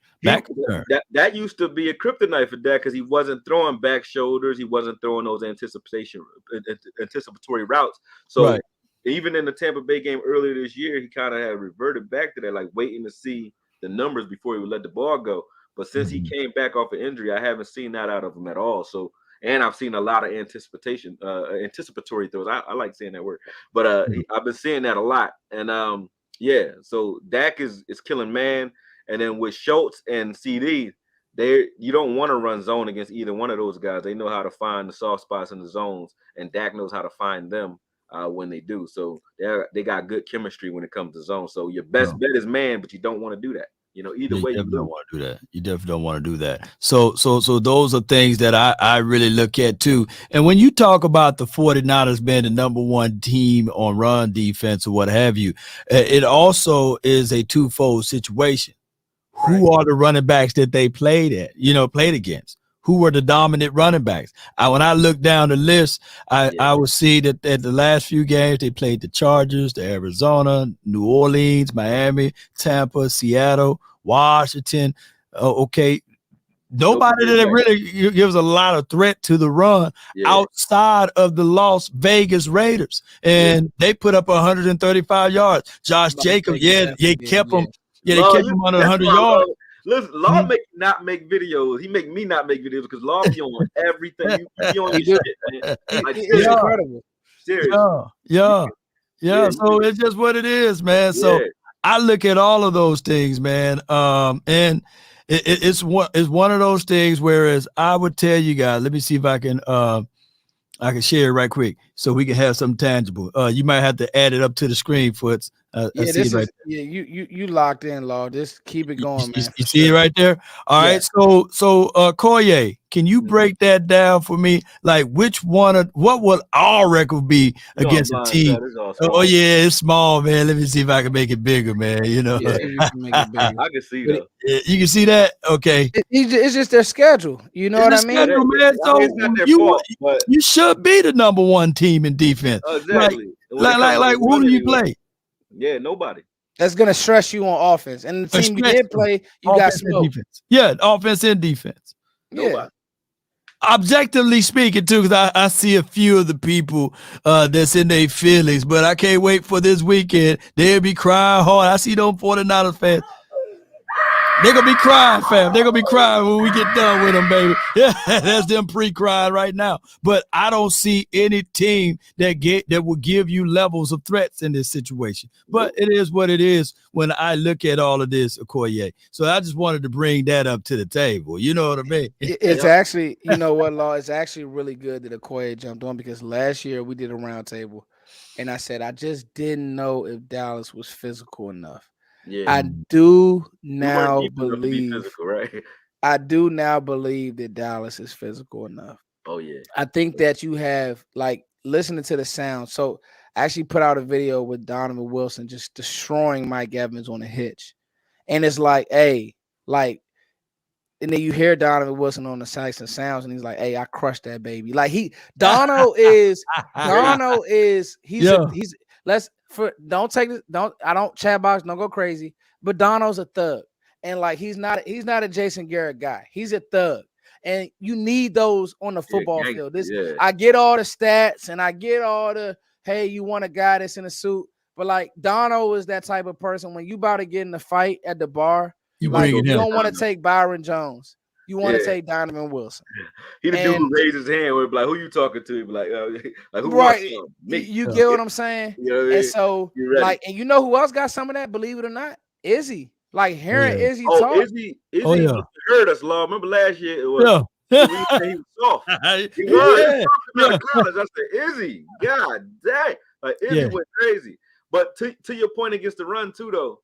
That used to be a kryptonite for Dak because he wasn't throwing back shoulders. He wasn't throwing those anticipatory routes. So even in the Tampa Bay game earlier this year, he kind of had reverted back to that, like waiting to see the numbers before he would let the ball go. But since he came back off an injury, I haven't seen that out of him at all. So, and I've seen a lot of anticipatory throws. I like saying that word, but I've been seeing that a lot. And so Dak is killing man. And then with Schultz and CD, you don't want to run zone against either one of those guys. They know how to find the soft spots in the zones, and Dak knows how to find them when they do. So they got good chemistry when it comes to zone. So your best bet is man, but you don't want to do that. Either way, You you definitely don't lose. want to do that. You definitely don't want to do that. So those are things that I really look at too. And when you talk about the 49ers being the number one team on run defense or what have you, it also is a twofold situation. Who are the running backs that they played against? Who were the dominant running backs? When I look down the list, I would see that at the last few games, they played the Chargers, the Arizona, New Orleans, Miami, Tampa, Seattle, Washington. Okay. Nobody that really gives a lot of threat to the run outside of the Las Vegas Raiders. And they put up 135 yards. Josh Jacobs, they kept him. Yeah, they kept him under 100 yards. Listen, Law not make videos. He make me not make videos because Law be on everything. You be on your shit, man. It's incredible. Seriously. Yeah. So it's just what it is, man. So I look at all of those things, man. And it's one of those things. Whereas I would tell you guys, let me see if I can share it right quick so we can have something tangible. You might have to add it up to the screen, Foots. You locked in, Law. Just keep it going, man. You see it right there. All right. So Okoye, can you break that down for me? Like what would our record be against a team? It's small, man. Let me see if I can make it bigger, man. I can see that. You can see that. Okay. It's just their schedule. You know what I mean? Schedule, man. So you should be the number one team in defense. Exactly. Like who do you play? Yeah, nobody. That's gonna stress you on offense. And the team you did play, you got smoked. Yeah, offense and defense. Nobody. Objectively speaking, too, because I see a few of the people that's in their feelings, but I can't wait for this weekend. They'll be crying hard. I see those 49ers fans. They're going to be crying, fam. They're going to be crying when we get done with them, baby. Yeah, that's them pre-crying right now. But I don't see any team that will give you levels of threats in this situation. But it is what it is when I look at all of this, Okoye. So I just wanted to bring that up to the table. You know what I mean? It's actually, you know what, Law? It's actually really good that Okoye jumped on because last year we did a roundtable, and I said I just didn't know if Dallas was physical enough. Yeah. I do now believe physical, right? I do now believe that Dallas is physical enough. Oh yeah. I think that you have listening to the sound. So I actually put out a video with Donovan Wilson just destroying Mike Evans on a hitch. And it's like, hey, and then you hear Donovan Wilson on the Saxon Sounds, and he's like, "Hey, I crushed that baby." Like Dono is don't take this. I don't chat box. Don't go crazy. But Dono's a thug, and he's not a Jason Garrett guy. He's a thug, and you need those on the football field. I get all the stats, and I get all the hey, you want a guy that's in a suit, but Dono is that type of person. When you about to get in the fight at the bar, you don't want to take Byron Jones. You want to take Donovan Wilson. He the dude who raised his hand with like, who you talking to? Like who? Right. You get what I'm saying? You know what I mean? And so and you know who else got some of that? Believe it or not, Izzy. Hearing Izzy talk. Izzy heard us, Law. Remember last year? It was, he was soft. He was. I said, Izzy, God dang. Izzy went crazy. But to your point against the run too, though.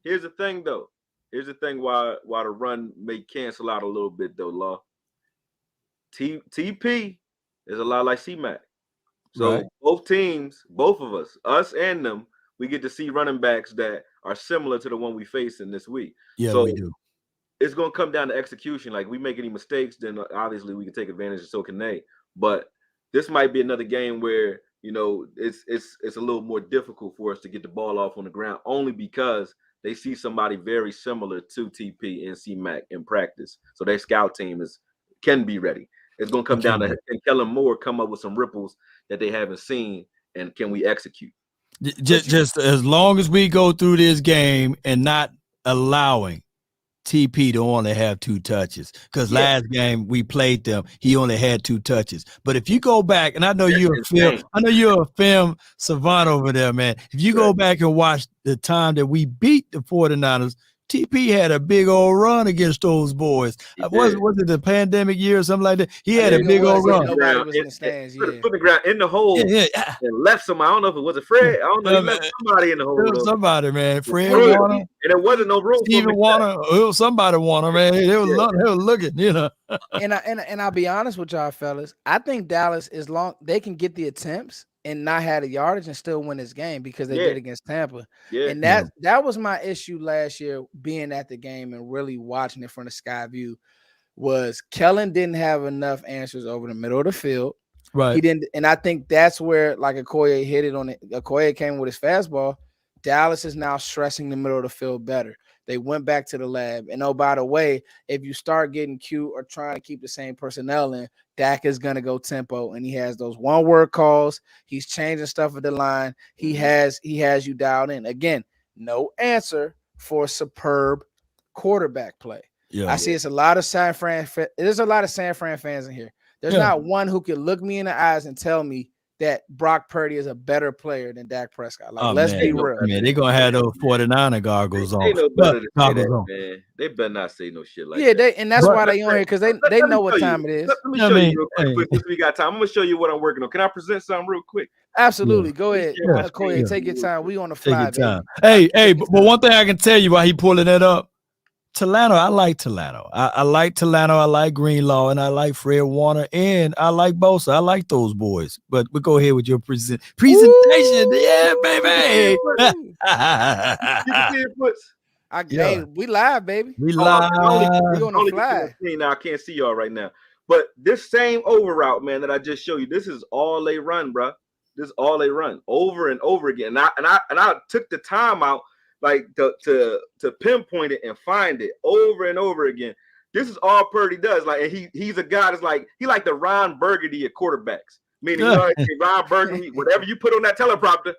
Here's the thing, though. Here's the thing why the run may cancel out a little bit, though, Law. TP is a lot like C-Mac. So both teams, both of us and them, we get to see running backs that are similar to the one we face in this week. Yeah, so we do. It's going to come down to execution. Like, we make any mistakes, then obviously we can take advantage, and so can they. But this might be another game where, it's a little more difficult for us to get the ball off on the ground, only because they see somebody very similar to TP and C-Mac in practice. So their scout team can be ready. It's going to come down to can Kellen Moore come up with some ripples that they haven't seen, and can we execute? Just as long as we go through this game and not allowing TP to only have 2 touches, because last game we played them, he only had 2 touches. But if you go back, and I know you're a film savant over there, man. If you go back and watch the time that we beat the 49ers, TP had a big old run against those boys. Was it the pandemic year or something like that? He had a big old run. Nobody was in the stands. Put the ground in the hole and left somebody. I don't know if it was Fred. I don't know. He left somebody in the hole. Though. Somebody, man. Fred Warner. And there wasn't no room. Steven Warner. It was somebody Warner, man. They were looking, you know. And I'll be honest with y'all, fellas. I think Dallas, as long they can get the attempts and not have the yardage and still win this game because they did against Tampa. Yeah. And that was my issue last year, being at the game and really watching it from the sky view, was Kellen didn't have enough answers over the middle of the field. Right. He didn't, and I think that's where like Akoye hit it on it. Akoye came with his fastball. Dallas is now stressing the middle of the field better. They went back to the lab. And oh, by the way, if you start getting cute or trying to keep the same personnel in, Dak is going to go tempo. And he has those one-word calls. He's changing stuff at the line. He has you dialed in. Again, no answer for superb quarterback play. Yeah, I see it's a lot of San Fran. There's a lot of San Fran fans in here. There's not one who can look me in the eyes and tell me that Brock Purdy is a better player than Dak Prescott. Like, let's be real. Man, they're going to have those 49er goggles on. They better not say no shit like that. And that's why they on here, because they know what time it is. Let me show you real quick. We got time. I'm going to show you what I'm working on. Can I present something real quick? Absolutely. Go ahead. Okoye, take your time. We on the fly. Hey, but one thing I can tell you while he pulling that up, Talano, I like Talano. I like Talano. I like Greenlaw, and I like Fred Warner, and I like Bosa. I like those boys. But we go ahead with your presentation. Yeah, baby. We live, baby. We live. We on the fly. Now I can't see y'all right now. But this same over route, man, that I just showed you, this is all they run, bro. This is all they run over and over again. And I took the time out, like to pinpoint it and find it over and over again. This is all Purdy does. Like, and he's a guy that's like, he like the Ron Burgundy of quarterbacks. Meaning, Ron Burgundy, whatever you put on that teleprompter,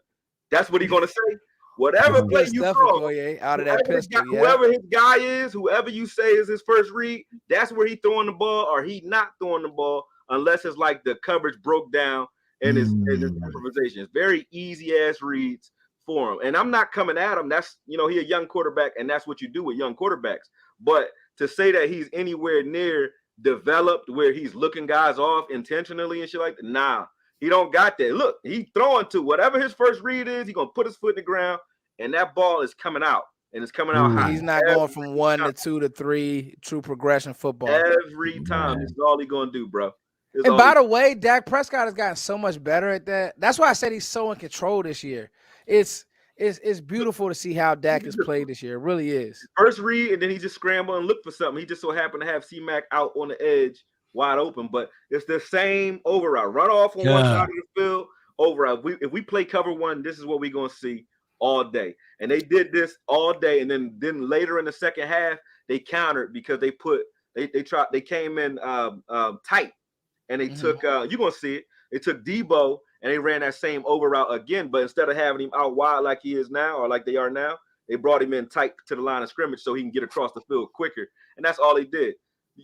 that's what he's gonna say. Whatever play you call, out of that pistol, whoever his guy is, whoever you say is his first read, that's where he throwing the ball, or he not throwing the ball, unless it's like the coverage broke down and his improvisation. It's very easy ass reads for him. And I'm not coming at him. That's, he a young quarterback, and that's what you do with young quarterbacks. But to say that he's anywhere near developed where he's looking guys off intentionally and shit like that, nah, he don't got that. Look, he throwing to whatever his first read is, he's gonna put his foot in the ground, and that ball is coming out, and it's coming out high. He's not going from 1 to 2 to 3, true progression football. Every time. This is all he's gonna do, bro. And by the way, Dak Prescott has gotten so much better at that. That's why I said he's so in control this year. It's beautiful to see how Dak has played this year. It really is. First read, and then he just scrambled and looked for something. He just so happened to have C-Mac out on the edge, wide open. But it's the same over route. Run off on one side of the field, over route. If we play cover one, this is what we're going to see all day. And they did this all day. And then later in the second half, they countered because they came in tight. And they took, you're going to see it. They took Debo, and they ran that same over route again, but instead of having him out wide like he is now, or like they are now, they brought him in tight to the line of scrimmage so he can get across the field quicker. And that's all he did.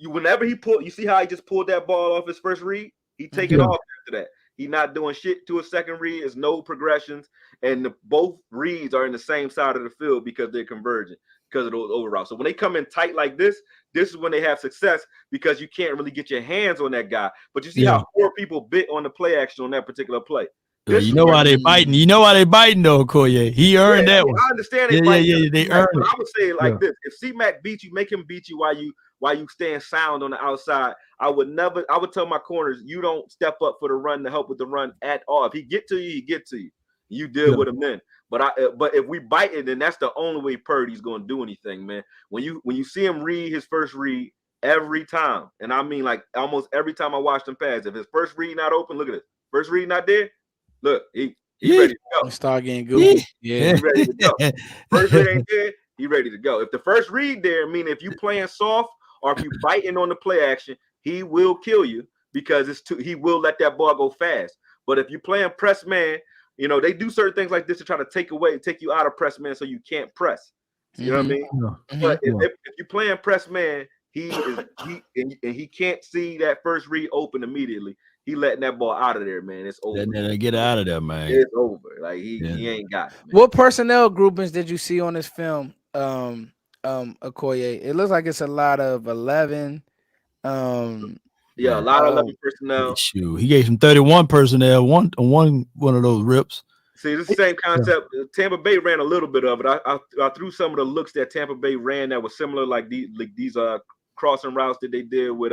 Whenever he pulled, you see how he just pulled that ball off his first read? He take it off after that. He not doing shit to a second read. It's no progressions. And both reads are in the same side of the field because they're converging because of those over routes. So when they come in tight like this is when they have success because you can't really get your hands on that guy. But you see how 4 people bit on the play action on that particular play. You know why they biting. You know why they biting though, Okoye. He earned that one. I understand it. They earned it. I would say it like this. If C-Mac beats you, make him beat you while you stand sound on the outside. I would tell my corners, you don't step up for the run to help with the run at all. If he get to you, he get to you. You deal with him then. But if we bite it, then that's the only way Purdy's gonna do anything, man. When you see him read his first read every time, and I mean like almost every time I watch him pass, if his first read not open, look at it. First read not there, look, he ready to go. Start getting goofy. Yeah, he ready to go. First read ain't there, he ready to go. If the first read there, meaning if you playing soft or if you biting on the play action, he will kill you because he will let that ball go fast. But if you playing press man, they do certain things like this to try to take you out of press man so you can't press. You know what I mean? But if you're playing press man, he can't see that first read open immediately. He letting that ball out of there, man. It's over. Get out of there, man. It's over. Like he ain't got it, man. What personnel groupings did you see on this film? Okoye. It looks like it's a lot of 11. Yeah, a Man, lot of 11 personnel. shoot, he gave some 31 personnel one of those rips. See, this is the same concept. Tampa Bay ran a little bit of it. I threw some of the looks that Tampa Bay ran that was similar, like these crossing routes that they did with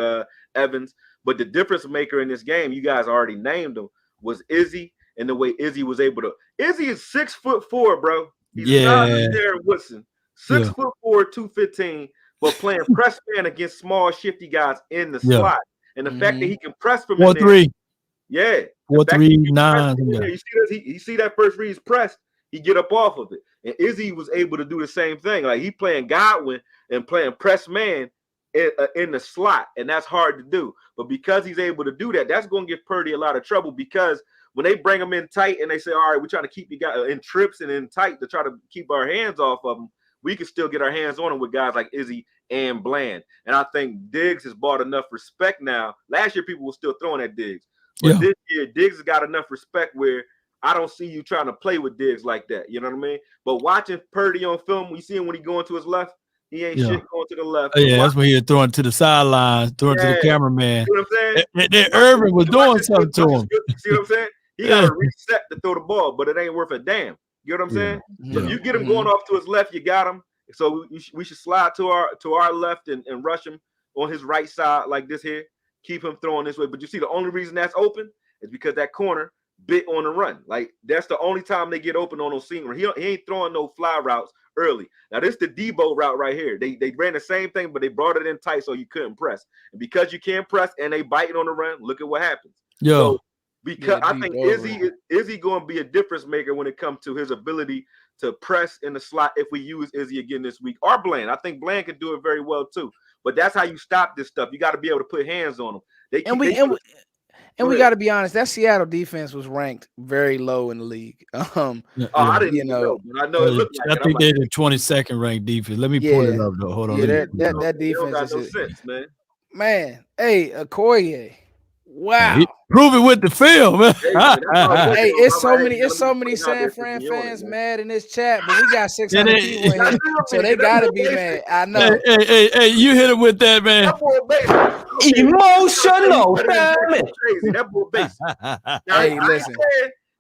Evans. But the difference maker in this game, you guys already named him, was Izzy, and the way Izzy was able to. Izzy is 6'4", bro. He's not Darren Woodson. 6'4", 215, but playing press man against small, shifty guys in the slot. And the fact that he can press from 4-3. Yeah. 4-3-9. You see that first read's pressed, he get up off of it. And Izzy was able to do the same thing. Like he playing Godwin and playing press man in the slot, and that's hard to do. But because he's able to do that, that's going to give Purdy a lot of trouble, because when they bring him in tight and they say, all right, we're trying to keep you guys in trips and in tight to try to keep our hands off of them, we can still get our hands on him with guys like Izzy and Bland. And I think Diggs has bought enough respect now. Last year, people were still throwing at Diggs. But this year, Diggs has got enough respect where I don't see you trying to play with Diggs like that. You know what I mean? But watching Purdy on film, we see him when he going to his left. He ain't shit going to the left. Oh, yeah, that's when he was throwing to the sidelines, throwing to the cameraman. You know what I'm saying? And Irvin was doing something to him. See what I'm saying? He got to reset to throw the ball, but it ain't worth a damn. You know what I'm saying? So if you get him going off to his left, you got him. So we should slide to our left and rush him on his right side like this here. Keep him throwing this way. But you see, the only reason that's open is because that corner bit on the run. Like that's the only time they get open on those seam. He ain't throwing no fly routes early. Now this is the Debo route right here. They ran the same thing, but they brought it in tight so you couldn't press. And because you can't press and they biting on the run, look at what happens. So because I think Izzy going to be a difference maker when it comes to his ability to press in the slot if we use Izzy again this week, or Bland. I think Bland can do it very well too. But that's how you stop this stuff. You got to be able to put hands on them. We got to be honest. That Seattle defense was ranked very low in the league. I didn't know. But I know it looked like I think they're the 22nd ranked defense. Let me pull it up though. Hold on. That defense don't got no sense, man. Hey, Akoye. Wow. Prove it with the film. Hey, it's so many San Fran fans mad in this chat, but we got 600 people in here, so they gotta be mad. I know. Hey, you hit him with that, man. Emotional. That boy base. Now, Hey, listen.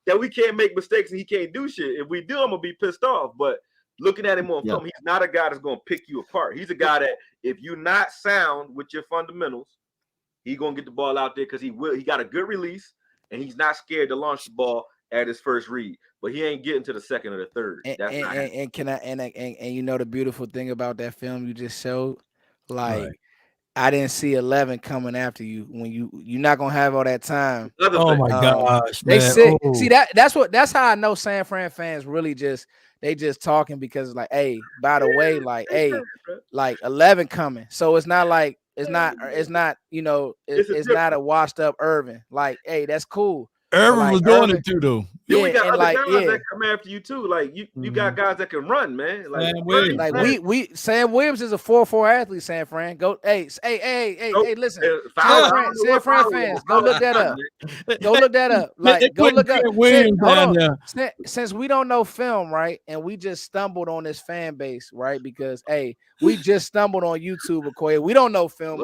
That we can't make mistakes and he can't do shit. If we do, I'm gonna be pissed off. But looking at him on film, he's not a guy that's gonna pick you apart. He's a guy that if you're not sound with your fundamentals, he's gonna get the ball out there because he will. He got a good release and he's not scared to launch the ball at his first read. But he ain't getting to the second or the third. And you know the beautiful thing about that film you just showed, like I didn't see 11 coming after you when you're not gonna have all that time. Oh my gosh, they man. See that's how I know San Fran fans really just talking because like, hey, by the way, like, hey, like 11 coming. So it's not like it's not you know it's not a washed up Irvin. Like, hey, that's cool. Irvin was doing it too, though. Yeah, we got other guys that come after you too. Like you got guys that can run, man. Like we Sam Williams is a 4-4 athlete. San Fran, go. Hey, listen, San Fran fans, go look that up. Go look that up. Like, go look up. Hold on. Since we don't know film, right, and we just stumbled on this fan base, right, because hey, we just stumbled on YouTube, Okoye. We don't know film,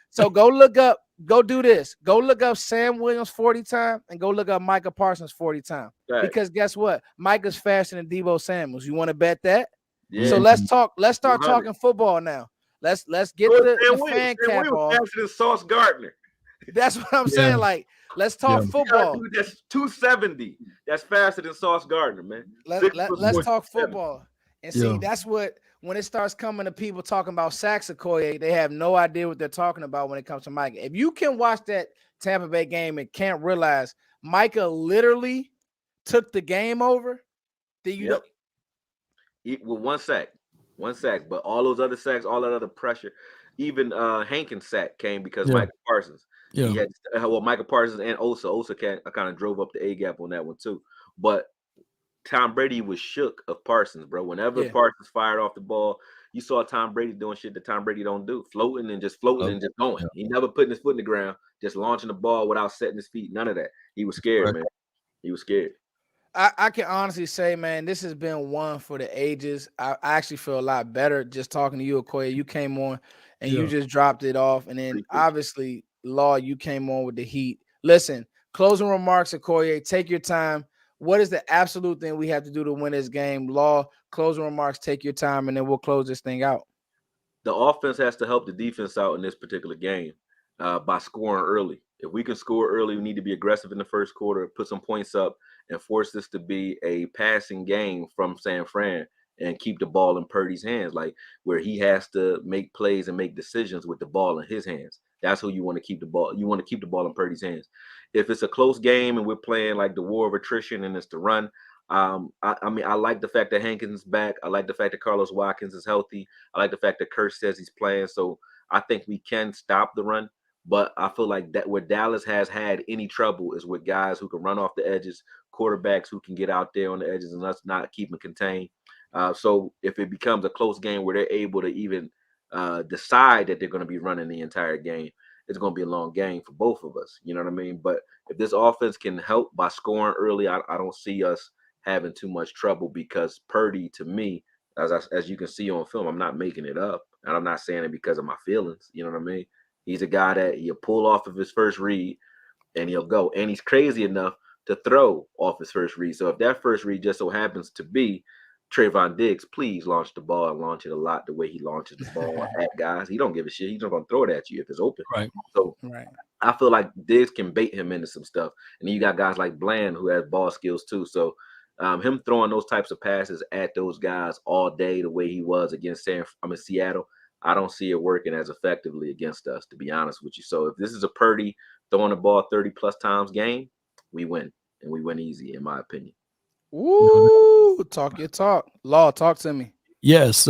so go look up. Go do this. Go look up Sam Williams 40 time and go look up Micah Parsons 40 time. Right. Because guess what? Micah's faster than Deebo Samuels. You want to bet that? Yeah. So let's talk. Let's start talking football now. Let's get the fan cap off. Faster than Sauce Gardner. That's what I'm saying. Like, let's talk football. That's 270. That's faster than Sauce Gardner, man. Let's talk football. And see, that's what. When it starts coming to people talking about sacks, Okoye, they have no idea what they're talking about when it comes to Micah. If you can watch that Tampa Bay game and can't realize Micah literally took the game over, then you know. With one sack, but all those other sacks, all that other pressure, even Hankins' sack came because Micah Parsons. Yeah. He had, Micah Parsons and Osa kind of drove up the A gap on that one too. But Tom Brady was shook of Parsons, bro. Whenever Parsons fired off the ball, you saw Tom Brady doing shit that Tom Brady don't do, floating and just going. Yeah. He never putting his foot in the ground, just launching the ball without setting his feet. None of that. He was scared, man. He was scared. I can honestly say, man, this has been one for the ages. I actually feel a lot better just talking to you, Okoye. You came on and you Yeah. just dropped it off. And then Appreciate obviously, Law, you came on with the heat. Listen, closing remarks, Okoye, take your time. What is the absolute thing we have to do to win this game? Law, closing remarks, take your time, and then we'll close this thing out. The offense has to help the defense out in this particular game by scoring early. If we can score early, we need to be aggressive in the first quarter, put some points up, and force this to be a passing game from San Fran and keep the ball in Purdy's hands, like where he has to make plays and make decisions with the ball in his hands. That's who you want to keep the ball. You want to keep the ball in Purdy's hands. If it's a close game and we're playing like the war of attrition and it's the run, I mean, I like the fact that Hankins is back. I like the fact that Carlos Watkins is healthy. I like the fact that Kirk says he's playing. So I think we can stop the run. But I feel like that where Dallas has had any trouble is with guys who can run off the edges, quarterbacks who can get out there on the edges and us not keep them contained. So if it becomes a close game where they're able to even decide that they're going to be running the entire game, it's going to be a long game for both of us. You know what I mean? But if this offense can help by scoring early, I don't see us having too much trouble because Purdy, to me, as you can see on film, I'm not making it up, and I'm not saying it because of my feelings. You know what I mean? He's a guy that he'll pull off of his first read, and he'll go. And he's crazy enough to throw off his first read. So if that first read just so happens to be Trayvon Diggs, please launch the ball and launch it a lot the way he launches the ball at guys. He don't give a shit. He's not gonna throw it at you if it's open. Right. So Right. I feel like Diggs can bait him into some stuff. And then you got guys like Bland who has ball skills too. So him throwing those types of passes at those guys all day the way he was against Seattle, I don't see it working as effectively against us, to be honest with you. So if this is a Purdy throwing the ball 30 plus times game, we win. And we win easy, in my opinion. Woo! Talk your talk. Law, talk to me. Yes,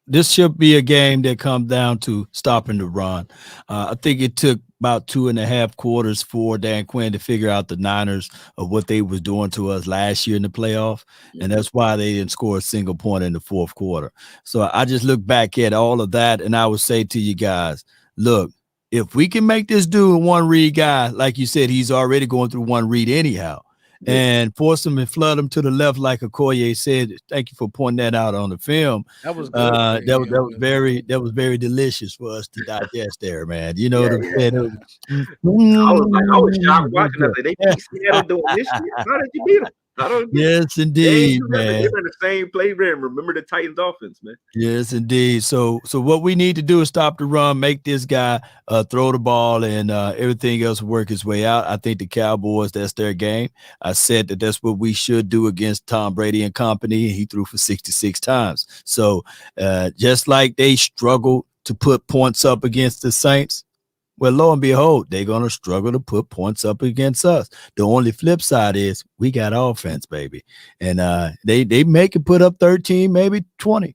this should be a game that comes down to stopping the run. I think it took about 2.5 quarters for Dan Quinn to figure out the Niners of what they was doing to us last year in the playoff, and that's why they didn't score a single point in the fourth quarter. So I just look back at all of that, and I would say to you guys, look, if we can make this dude one read guy, like you said, he's already going through one read anyhow, and force him and flood him to the left, like Akoye said. Thank you for pointing that out on the film. That was good. That was very delicious for us to digest there, man. You know what I'm saying? I was shocked watching that. They beat Seattle doing this shit. How did you beat them? Yes, indeed, man. They're in the same playground. Remember the Titans offense, man. Yes, indeed. So what we need to do is stop the run, make this guy throw the ball, and everything else work its way out. I think the Cowboys, that's their game. I said that that's what we should do against Tom Brady and company. He threw for 66 times. So just like they struggled to put points up against the Saints, well, lo and behold, they're going to struggle to put points up against us. The only flip side is we got offense, baby. And they make it put up 13, maybe 20.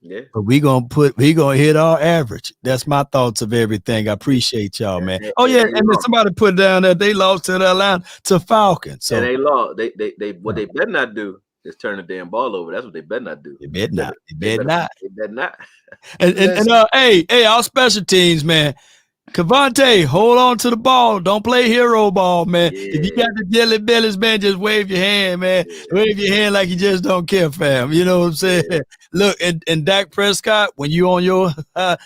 Yeah. But we gonna hit our average. That's my thoughts of everything. I appreciate y'all, man. Oh, yeah, and then somebody put down that they lost to the Atlanta to Falcons. So and they lost. They what they better not do is turn the damn ball over. That's what they better not do. They better not. They better not. And hey, our special teams, man. Cavante, hold on to the ball. Don't play hero ball, man. Yeah. If you got the jelly bellies, man, just wave your hand, man. Yeah. Wave your hand like you just don't care, fam. You know what I'm saying? Yeah. Look, and Dak Prescott, when you on your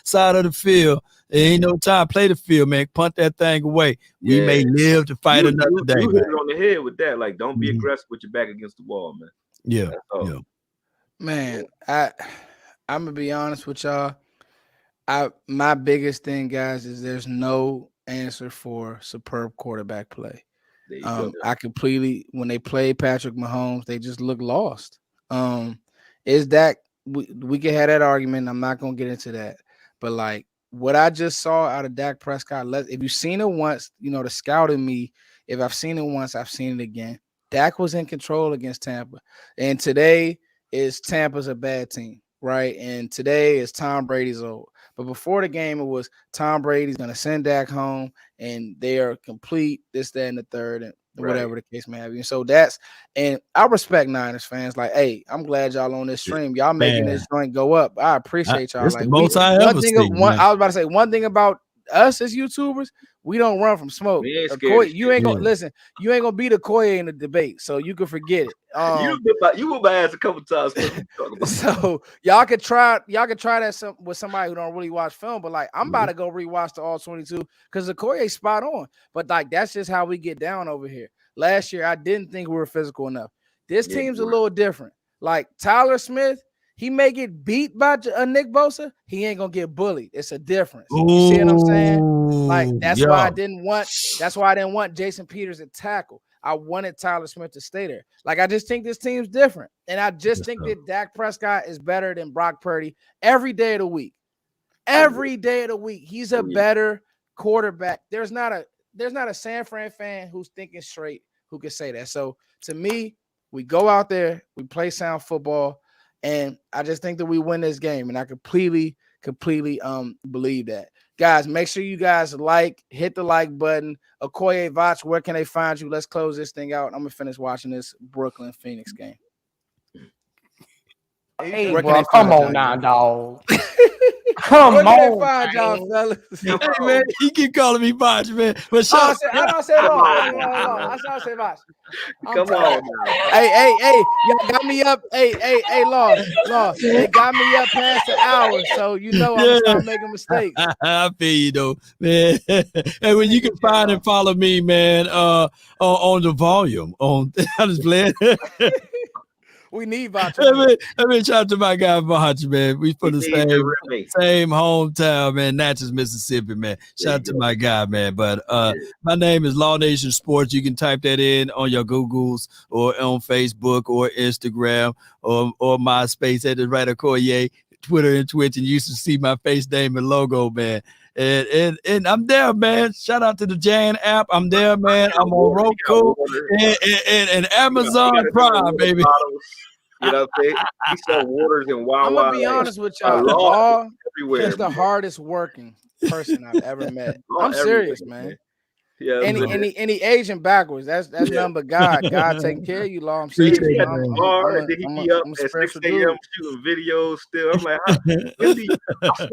side of the field, there ain't no time. Play the field, man. Punt that thing away. We may live to fight another day. You hit it on the head with that. Like, don't be aggressive with your back against the wall, man. Yeah. Man, I'm gonna be honest with y'all. My biggest thing, guys, is there's no answer for superb quarterback play. I completely, when they play Patrick Mahomes, they just look lost. Is that we can have that argument. I'm not gonna get into that, but like what I just saw out of Dak Prescott, if you've seen it once, you know the scout in me. If I've seen it once, I've seen it again. Dak was in control against Tampa, and today is Tampa's a bad team, right? And today is Tom Brady's old. But before the game, it was Tom Brady's going to send Dak home, and they are complete, this, that, and the third, and whatever the case may have. And so and I respect Niners fans. Like, hey, I'm glad y'all on this stream. Y'all making this joint go up. I appreciate y'all. Like, the most I ever seen, I was about to say, one thing about us as YouTubers, We don't run from smoke. We ain't scared of Okoye, you ain't gonna shit. listen. You ain't gonna beat Okoye in the debate, so you can forget it. You whooped my ass a couple times. So y'all could try that with somebody who don't really watch film, but like I'm about to go rewatch the All 22 because Okoye spot on. But like that's just how we get down over here. Last year I didn't think we were physical enough. This team's a little different. Like Tyler Smith, he may get beat by Nick Bosa. He ain't gonna get bullied. It's a difference. You see what I'm saying? Like that's why I didn't want Jason Peters at tackle. I wanted Tyler Smith to stay there. Like I just think this team's different, and I just think that Dak Prescott is better than Brock Purdy every day of the week. Every day of the week, he's a better quarterback. There's not a San Fran fan who's thinking straight who can say that. So to me, we go out there, we play sound football. And I just think that we win this game. And I completely believe that. Guys, make sure you guys hit the like button. Okoye Vach, where can they find you? Let's close this thing out. I'm going to finish watching this Brooklyn-Phoenix game. Hey, bro, come on now, dog. Come on, can they find y'all, fellas? Hey, man, he keep calling me Vach, man. But I don't say Vach. I say Vach. Come on. Hey, y'all got me up. Hey, Law. They got me up past the hour, so you know I'm gonna start making mistakes. I feel you though, man. And when you can find and follow me, man, on the volume. I just playing. We need Vach. Let me shout out to my guy Vach, man. We from the same hometown, man, Natchez, Mississippi, man. Shout out to my guy, man. But my name is Law Nation Sports. You can type that in on your Googles or on Facebook or Instagram or MySpace at the right Akoye, Twitter and Twitch, and you should see my face, name, and logo, man. And I'm there, man. Shout out to the Jan app. I'm there, man. I'm on Roku and Amazon Prime, baby. You know what I'm saying? He sell waters and wild. I'm gonna be honest with y'all. Law is the hardest working person I've ever met. I'm serious, man. Yeah, any Asian backwards. That's nothing but God. God taking care of you, Law. I'm serious. He be up at 6 a.m. shooting videos still. I'm like, I swear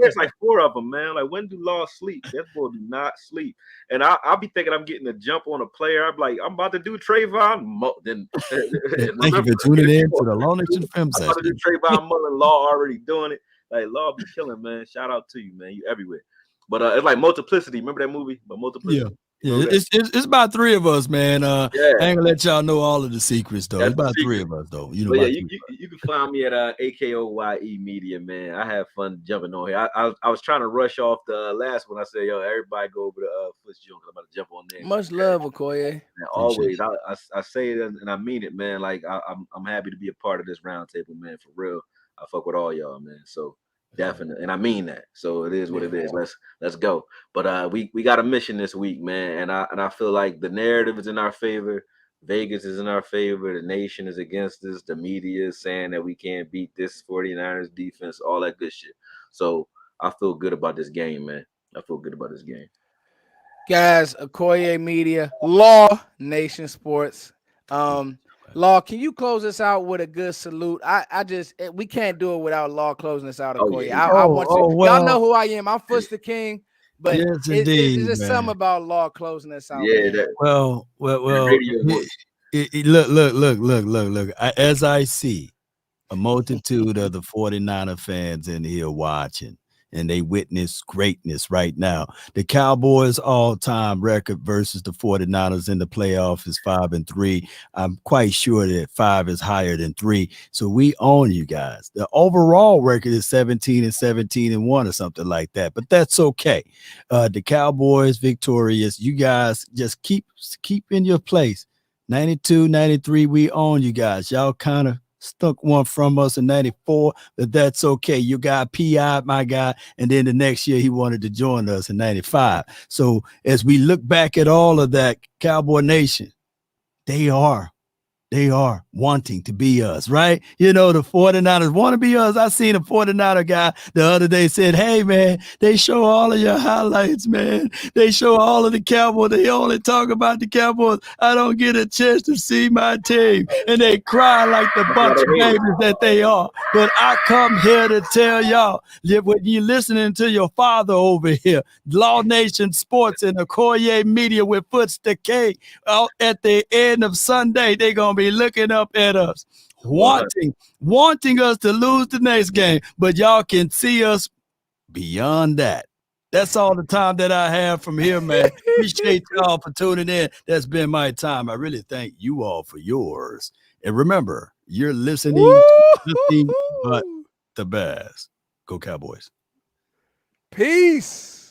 it's like 4 of them, man. Like, when do Law sleep? That boy do not sleep. And I'll be thinking I'm getting a jump on a player. I'm like, I'm about to do Trayvon. Then thank you for tuning in to the Law Nation Film Session. I'm about to do Trayvon Mullen. Law already doing it. Like, Law be killing, man. Shout out to you, man. You everywhere. But it's like Multiplicity. Remember that movie? But Multiplicity. Yeah. Yeah, it's about 3 of us, man. I ain't gonna let y'all know all of the secrets, though. It's about 3 of us, though. You know. But you can find me at Akoye Media, man. I have fun jumping on here. I was trying to rush off the last one. I said, yo, everybody go over to Footjoint. I'm about to jump on there. Much love, Okoye. And always, I say it and I mean it, man. Like I'm happy to be a part of this roundtable, man. For real, I fuck with all y'all, man. So. Definitely, and I mean that. So it is what it is. Let's go. But we got a mission this week, man, and I feel like the narrative is in our favor. Vegas is in our favor. The nation is against us. The media is saying that we can't beat this 49ers defense, all that good shit. So I feel good about this game, man. I feel good about this game. Guys, Akoye Media, Law Nation Sports. Law, can you close us out with a good salute? We can't do it without Law closing us out, Okoye. I want you. Y'all know who I am. I'm Footster King, but yes, it's just something about Law closing us out. Yeah. Well. Look. As I see a multitude of the 49er fans in here watching, and they witness greatness right now. The Cowboys' all-time record versus the 49ers in the playoffs is 5-3. I'm quite sure that 5 is higher than 3. So we own you guys. The overall record is 17-17-1 or something like that. But that's okay. The Cowboys victorious. You guys just keep in your place. 92, 93, we own you guys. Y'all kind of stuck one from us in 94, but that's okay. You got PI, my guy, and then the next year he wanted to join us in 95. So as we look back at all of that, Cowboy Nation, they are they are wanting to be us, right? You know, the 49ers want to be us. I seen a 49er guy the other day said, hey, man, they show all of your highlights, man. They show all of the Cowboys. They only talk about the Cowboys. I don't get a chance to see my team. And they cry like the bunch of babies that they are. But I come here to tell y'all, when you're listening to your father over here, Law Nation Sports and Akoye Media with Foots Decay, out at the end of Sunday, they're going to be looking up at us, wanting us to lose the next game, but y'all can see us beyond that. That's all the time that I have from here, man. Appreciate y'all for tuning in. That's been my time. I really thank you all for yours. And remember, you're listening to nothing but the best. Go Cowboys. Peace.